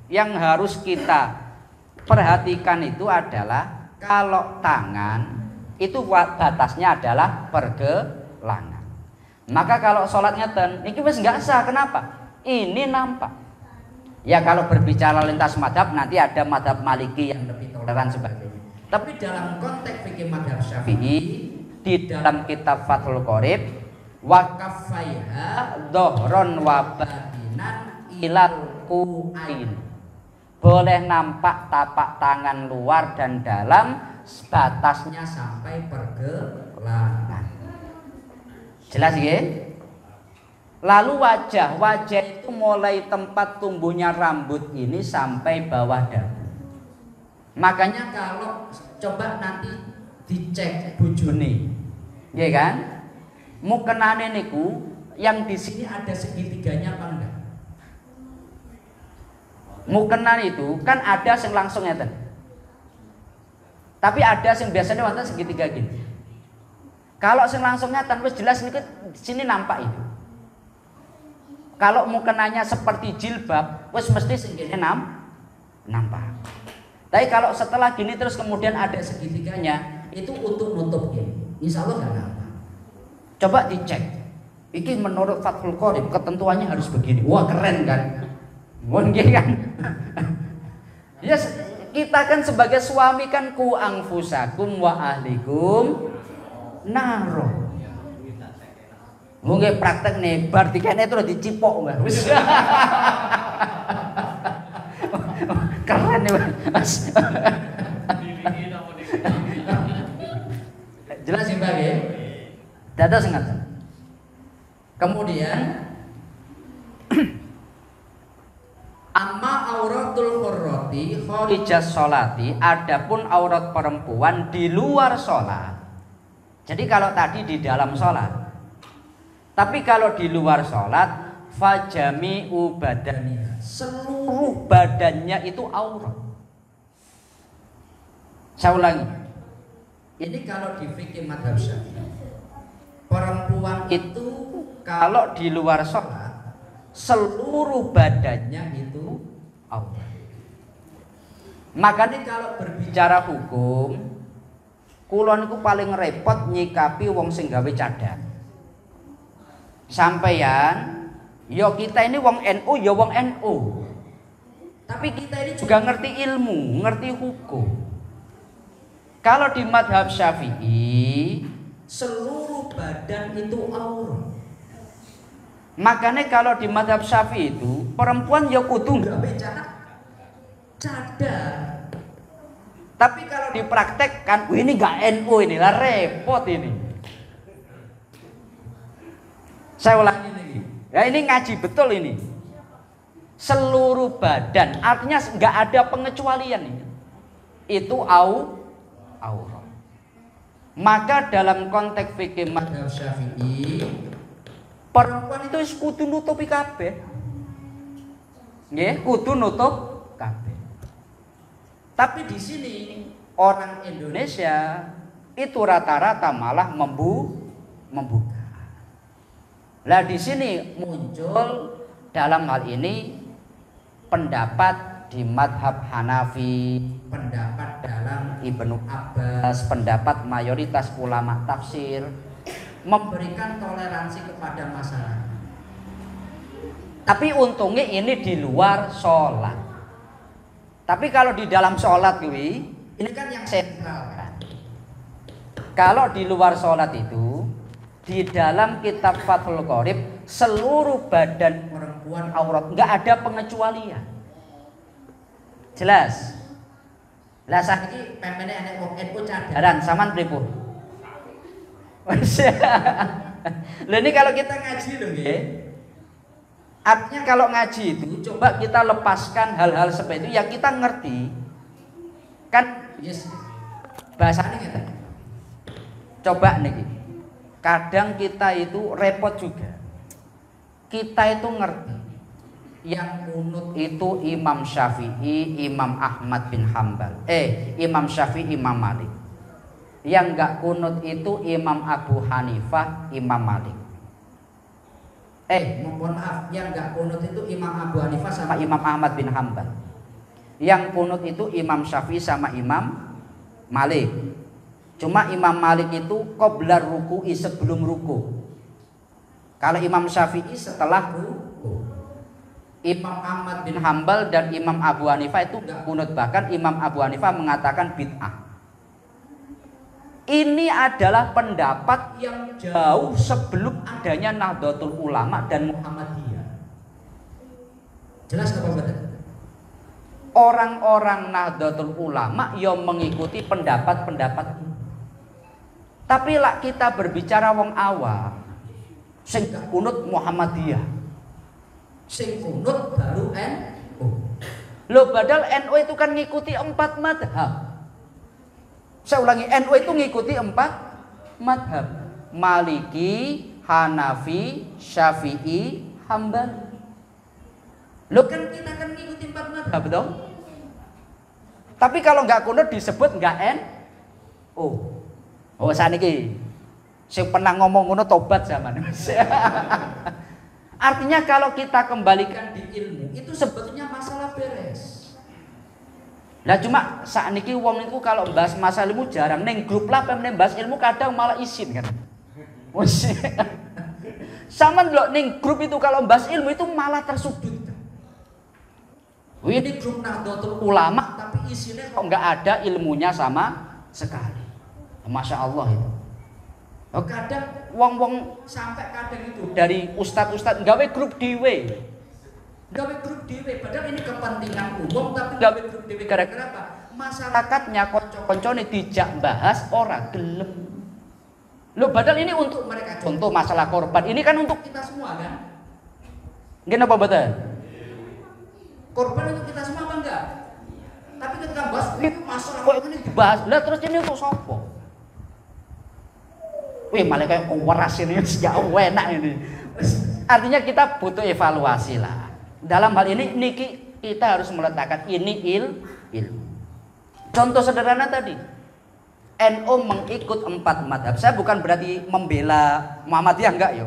Yang harus kita perhatikan itu adalah kalau tangan itu batasnya adalah pergelangan. Maka kalau sholatnya ini wis nggak sah. Kenapa? Ini nampak. Ya kalau berbicara lintas madhab nanti ada madhab Maliki yang lebih toleran sebagainya. Tapi dalam konteks fikih madhab Syafi'i di dalam kitab Fathul Qorib wa kaffaiha dhahron wa batinan ilal qu'ain, boleh nampak tapak tangan luar dan dalam, batasnya sampai pergelangan. Jelas ya? Lalu wajah itu mulai tempat tumbuhnya rambut ini sampai bawah dagu. Makanya kalau coba nanti dicek bojone, ya kan? Mukenane niku yang di sini ada segitiganya apa enggak? Mukenan itu kan ada yang langsung ngeten. Tapi ada yang biasanya wonten segitiga gini. Kalau yang langsung ngeten wis jelas niku di sini nampak itu. Kalau mukenanya seperti jilbab, wis mesti sing kene nampak. Tapi kalau setelah gini terus kemudian ada segitiganya, itu untuk nutup ini. Insya Allah nggak apa. Coba dicek. Ini menurut Fathul Qorib ketentuannya harus begini. Wah keren kan? Mungkin kan? Ya kita kan sebagai suami kan ku angfusakum wa ahlikum naro. Mungkin praktek nih, berarti kayaknya terus dicipok nggak? Keren nih mas. Jelas ya Pak ya? Dada sangat. Kemudian amma auratul hurrati kharijas sholati, adapun aurat perempuan di luar sholat. Jadi kalau tadi di dalam sholat, tapi kalau di luar sholat fajami'u badaniha, seluruh badannya itu aurat. Saya ulangi, ini kalau di fikih madhab Syafi'i, perempuan itu kalau di luar sholat seluruh badannya itu aurat. Makanya kalau berbicara hukum, kulon itu paling repot nyikapi wong sing gawe cadar. Sampeyan, yo kita ini wong NU, yo wong NU. Tapi kita ini juga ngerti ilmu, ngerti hukum. Kalau di madhab Syafi'i, seluruh badan itu aurat. Makanya kalau di madhab Syafi'i itu perempuan ya kudu nggak cadar. Tapi kalau dipraktekkan, ini nggak NU, inilah repot ini. Saya ulangi lagi. Ya ini ngaji betul ini. Seluruh badan, artinya nggak ada pengecualian ini. Itu aurat. Maka dalam konteks fikih madhab Syafi'i, perempuan itu kudu nutupi kabeh. Nggih, kudu nutup kabeh. Tapi di sini orang Indonesia itu rata-rata malah membuka. Lah di sini muncul dalam hal ini pendapat di madhab Hanafi, pendapat dalam Ibnu Abbas, pendapat mayoritas ulama tafsir memberikan toleransi kepada masalah. Tapi untungnya ini di luar sholat. Tapi kalau di dalam sholat ini kan yang sentral kan. Kalau di luar sholat itu, di dalam kitab Fathul Qorib, seluruh badan perempuan aurat, nggak ada pengecualian. Jelas. Lah saiki pemene enek wong NU cadaran sampean pripun? Lha ini kalau kita ngaji lho nggih. Artinya kalau ngaji itu coba kita lepaskan hal-hal seperti itu yang kita ngerti. Kan yes. Bahasane ngeten. Coba niki. Kadang kita itu repot juga. Kita itu ngerti. Yang kunut itu Imam Syafi'i, Imam Ahmad bin Hambal. Imam Syafi'i, Imam Malik. Yang enggak kunut itu Imam Abu Hanifah, Imam Malik. Mohon maaf, yang enggak kunut itu Imam Abu Hanifah sama Imam Ahmad bin Hambal. Yang kunut itu Imam Syafi'i sama Imam Malik. Cuma Imam Malik itu qoblar ruku'i, sebelum ruku. Kalau Imam Syafi'i setelah ruku. Imam Ahmad bin Hambal dan Imam Abu Hanifah itu enggak kunut, bahkan Imam Abu Hanifah mengatakan bid'ah. Ini adalah pendapat yang jauh sebelum adanya Nahdlatul Ulama dan Muhammadiyah. Jelas apa betul? Orang-orang Nahdlatul Ulama yang mengikuti pendapat-pendapat ini. Tapi lah kita berbicara wong awam, sing gak kunut Muhammadiyah, sing kunut baru NU. Loh, padahal NU itu kan ngikuti 4 madhab. Saya ulangi, NU itu ngikuti 4 madhab. Maliki, Hanafi, Syafi'i, Hambali. Loh kan kita kan ngikuti 4 madhab dong. Tapi kalau nggak kunut disebut nggak NU. Oh saniki sing pernah ngomong ngono tobat zaman. Artinya kalau kita kembalikan di ilmu itu sebetulnya masalah beres. Lah cuma saat niki wong niku kalau bahas masalah ilmu jarang, neng grup lah pemene bahas ilmu kadang malah izin kan. Sama ndelok neng grup itu kalau bahas ilmu itu malah tersudut. Ini grup Nahdlatul Ulama tapi isinya kok nggak ada ilmunya sama sekali. Masya Allah itu. Oh, kadang wong-wong sampai kadang itu dari ustadz-ustadz gawe grup dhewe. Gawe grup dhewe padahal ini kepentingan umum tapi gawe grup dhewe gara-gara apa? Masyarakatnya konco-koncone dijak bahas ora gelem. Loh padahal ini untuk mereka, contoh masalah korban ini kan untuk kita semua kan? Nggih napa betul? Korban untuk kita semua apa enggak? Tapi ketika bahas itu masalah kok ini dibahas. Lah terus ini untuk sapa? Wih malah kayak waras ini enggak enak ini. Artinya kita butuh evaluasi lah. Dalam hal ini niki kita harus meletakkan ini ilmu. Contoh sederhana tadi, NU mengikut 4 madhab. Saya bukan berarti membela Muhammadiyah enggak yo.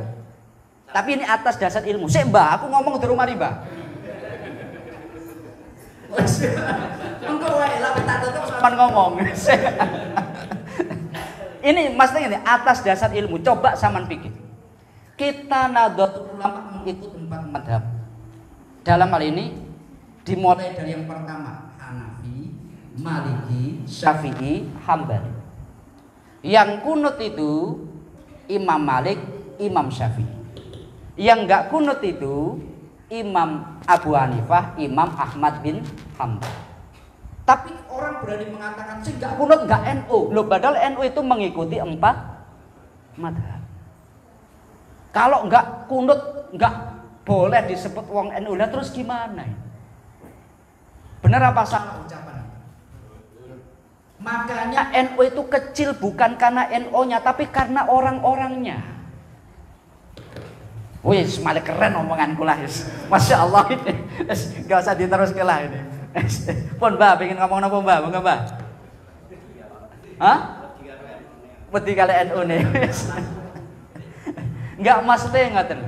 Tapi ini atas dasar ilmu. Sik Mbah, aku ngomong di rumah riba. Engko wae lah tak tutup sampean ngomong. Ini maksudnya ini atas dasar ilmu. Coba sampean pikir. Kita Nahdlatul Ulama mengikut 4 madhab. Dalam hal ini dimulai dari yang pertama Hanafi, Maliki, Syafi'i, Hambali. Yang kunut itu Imam Malik, Imam Syafi'i. Yang enggak kunut itu Imam Abu Hanifah, Imam Ahmad bin Hambal. Tapi orang berani mengatakan sih enggak kunut, enggak NU. Loh padahal NU itu mengikuti 4 madhab. Kalau enggak kunut, enggak boleh disebut wong NU. Lah terus gimana? Benar apa salah ucapan? Makanya NU itu kecil bukan karena NU-nya tapi karena orang-orangnya. Wih, malah keren omonganku lah. Masya Allah ini. Gak usah diteruskan lah ini. Pun Mbak, pengen ngomong apa Mbak? Monggo Mbak. Hah? Wedi kali NU nih. Enggak maksudnya ngaten.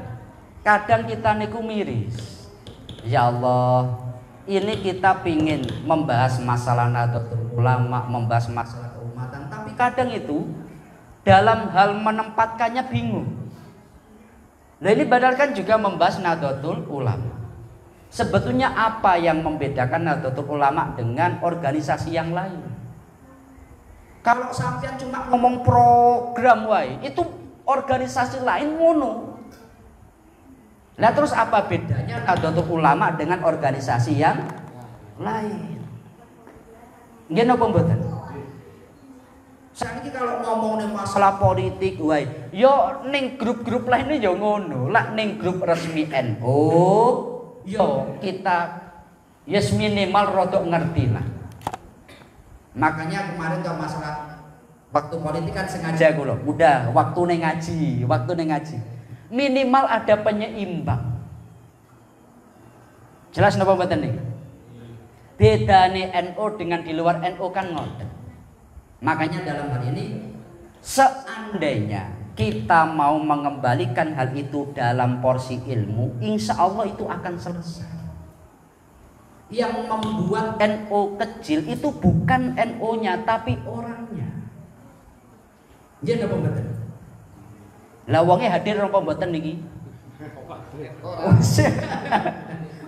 Kadang kita niku miris. Ya Allah, ini kita pingin membahas masalah Nahdlatul Ulama, membahas masalah keumatan, tapi kadang itu dalam hal menempatkannya bingung. Nah ini padahal kan juga membahas Nahdlatul Ulama. Sebetulnya apa yang membedakan Nahdlatul Ulama dengan organisasi yang lain? Kalau sampean cuma ngomong program wae, itu organisasi lain ngono. Nah terus apa bedanya Nahdlatul Ulama dengan organisasi yang lain? Nggih napa mboten? Saiki kalau ngomongin masalah politik wae, yo ning grup-grup lain yo ngono. Lah ning grup resmi NU, yo kita yes minimal rodok ngerti lah. Makanya kemarin kalau masalah waktu politik kan sengaja gue loh, udah waktu ngaji. Minimal ada penyeimbang. Jelas napa mboten nih? Bedane NU dengan di luar NU kan ngoten. Makanya dalam hal ini seandainya kita mau mengembalikan hal itu dalam porsi ilmu, insya Allah itu akan selesai. Yang membuat NU kecil itu bukan NU-nya tapi orangnya. Dia napa mboten? Lah wonge hadir napa mboten niki?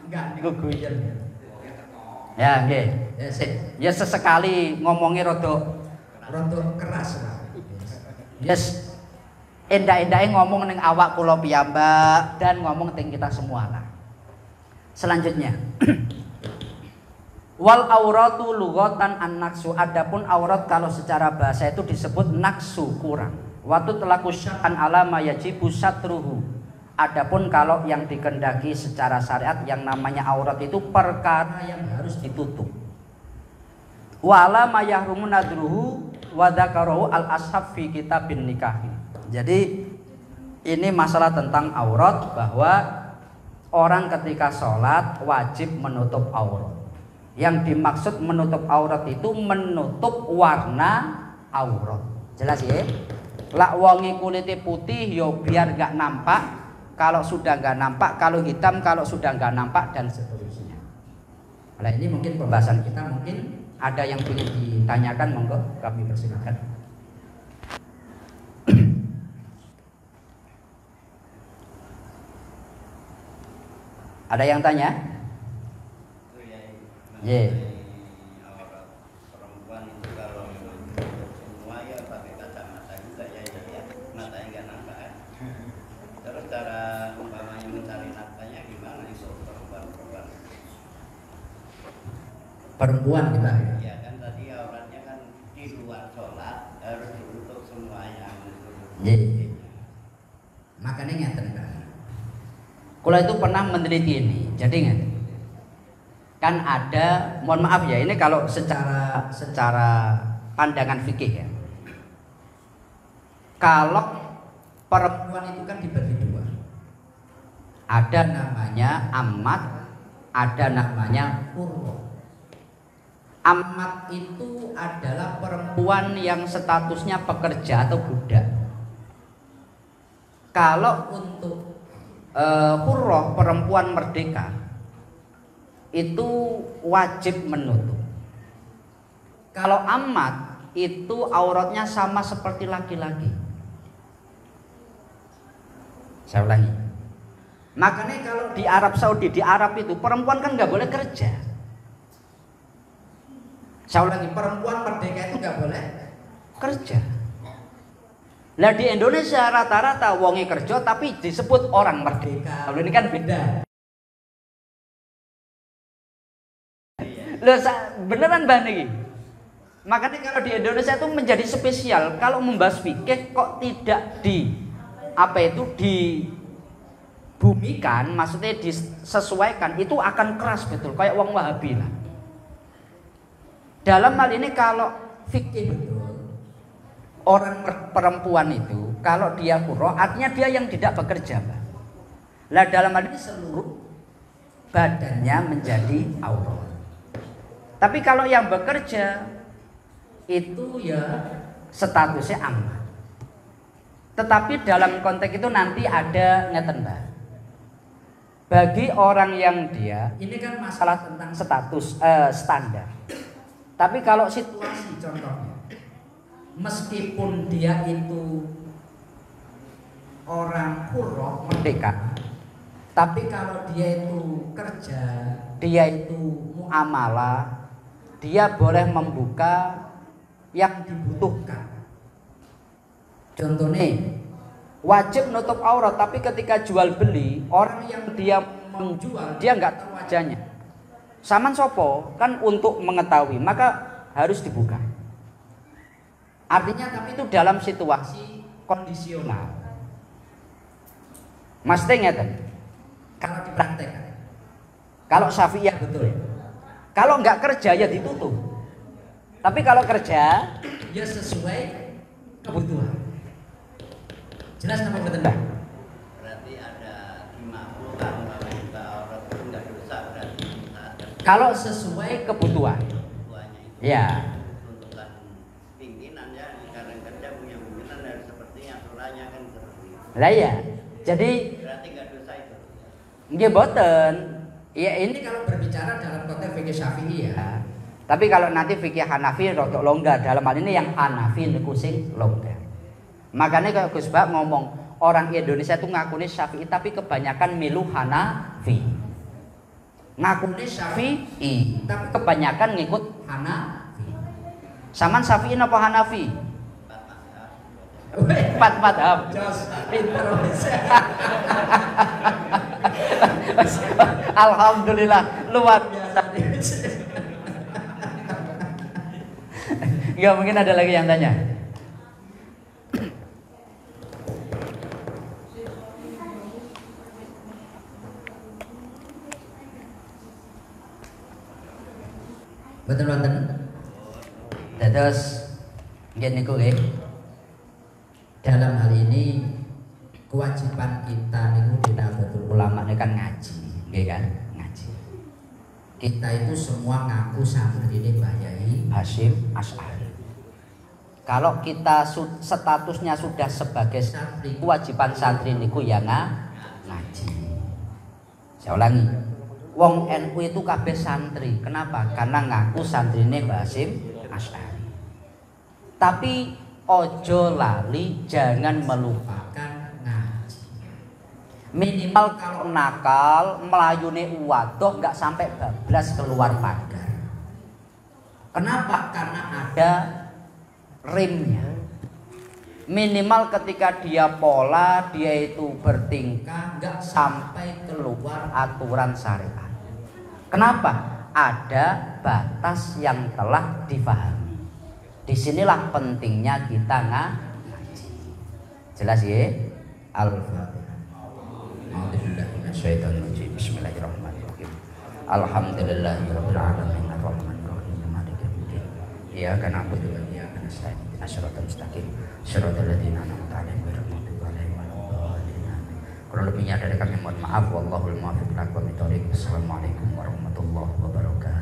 Enggak niku guyon. Ya nggih. Ya sesekali ngomongnya rada keras lah. Yes. Endah-endahe ngomong ning awak kula piyambak dan ngomong teng kita semua lah. Selanjutnya wal auratu lughatan an-naksu. Adapun aurat kalau secara bahasa itu disebut naksu, kurang. Waktu telah kusyatan alama yajibu satruhu. Adapun kalau yang dikendaki secara syariat yang namanya aurat itu perkara yang harus ditutup. Wala ma yahrumu nadruhu wa dzakarahu al-ashab fi kitabin nikahi. Jadi ini masalah tentang aurat, bahwa orang ketika sholat wajib menutup aurat. Yang dimaksud menutup aurat itu menutup warna aurat. Jelas ya? Lak wongi kulitnya putih yo biar gak nampak. Kalau sudah gak nampak, kalau hitam kalau sudah gak nampak, dan seterusnya. Nah ini mungkin pembahasan kita, mungkin ada yang ingin ditanyakan, monggo kami persilakan. Ada yang tanya? Yeah. Perempuan itu kalau semua ya pakai kacamata juga ya, matanya nggak nampak kan. Terus cara umpamanya mencari nafkahnya gimana itu Perempuan kita. Ya kan tadi auratnya kan di luar sholat harus ditutup semuanya. Yeah. Makanya ngeten kan. Kula itu pernah meneliti ini, jadi nggak? Kan ada, mohon maaf ya, ini kalau secara pandangan fikih ya. Kalau perempuan itu kan dibagi dua. Ada namanya amat, ada namanya hurrah. Amat itu adalah perempuan yang statusnya pekerja atau budak. Kalau untuk hurrah, perempuan merdeka, itu wajib menutup. Kalau amat itu auratnya sama seperti laki-laki. Saya ulangi. Makanya kalau di Arab Saudi, di Arab itu perempuan kan nggak boleh kerja. Saya ulangi, perempuan merdeka itu nggak boleh kerja. Lah di Indonesia rata-rata wonge kerja tapi disebut orang merdeka. Lalu ini kan beda. Loh, beneran Mbah niki. Makanya kalau di Indonesia itu menjadi spesial. Kalau membahas fikih kok tidak dibumikan, maksudnya disesuaikan, itu akan keras betul, kayak wong Wahabi lah. Dalam hal ini kalau fikih betul, orang perempuan itu kalau dia hurrah artinya dia yang tidak bekerja, Mbak. Lah dalam hal ini seluruh badannya menjadi aurat. Tapi kalau yang bekerja itu ya statusnya aman. Tetapi dalam konteks itu nanti ada ngeten Mbak. Bagi orang yang dia, ini kan masalah tentang status standar. Tapi kalau situasi contohnya, meskipun dia itu orang Qurra merdeka, tapi kalau dia itu kerja, dia itu muamalah, dia boleh membuka yang dibutuhkan. Contohnya wajib nutup aurat, tapi ketika jual beli orang yang dia menjual dia nggak tahu wajahnya. Saman sopo kan untuk mengetahui maka harus dibuka. Artinya tapi itu dalam situasi kondisional. Mas ngeten. Kalau dipraktekkan. Kalau Syafi'iyah betul. Kalau nggak kerja ya ditutup. Tapi kalau kerja ya sesuai kebutuhan. Jelas apa betul? Berarti ada dimakruhkan kalau buka aurat itu nggak dosa berarti. Kalau sesuai kebutuhan. Kebutuhannya itu. Ya. Tuntutan pimpinan ya, karena kerja punya pimpinan dan seperti aturannya kan seperti itu. Lah ya. Jadi Berarti nggak dosa itu. nggih boten. Ya ini kalau berbicara dalam konteks fikih Syafi'i ya. Tapi kalau nanti fikih Hanafi rodok longgar, dalam hal ini yang Hanafi niku sing longgar. Makanya kalau Gus Bak ngomong orang Indonesia itu ngakuni Syafi'i tapi kebanyakan milu Hanafi. Ngakuni Syafi'i tapi kebanyakan ngikut Hanafi. Saman Syafi'i apa Hanafi? Empat madhab. Alhamdulillah luar biasa. Enggak mungkin ada lagi yang tanya. Betul wonten. Dados nggih niku nggih. Dalam hal ini kewajiban kita niku di Nahdlatul Ulama ini kan ngaji, Nggih kan? Ngaji. kita itu semua ngaku santri ini Mbah Yai Hasyim Asy'ari. Kalau kita statusnya sudah sebagai santri, kewajiban santri niku ya ngaji. Saya ulangi. Wong NU itu kabeh santri. Kenapa? Karena ngaku santrine Mbah Hasyim Asy'ari. Tapi ojo lali, jangan melupakan ngaji. Minimal kalau nakal melayune wadoh nggak sampai bablas keluar pagar. Kenapa? Karena ada rimnya. Minimal ketika dia pola, dia itu bertingkah nggak sampai keluar aturan syariat. Kenapa? Ada batas yang telah difahami. Disinilah pentingnya kita ngaji. Jelas ya? Al-Fatihah. Bismillahirrahmanirrahim. Alhamdulillahirabbil alamin arrahmanir rahim maliki yaumiddin. Iyyaka na'budu wa iyyaka nasta'in. Ihdinas siratal mustaqim. Shiratal ladzina an'amta 'alaihim ghairil maghdubi 'alaihim waladdallin. Kurang lebihnya dari kami mohon maaf. Wallahul muwaffiq ila aqwamit thoriq. Assalamualaikum warahmatullahi wabarakatuh.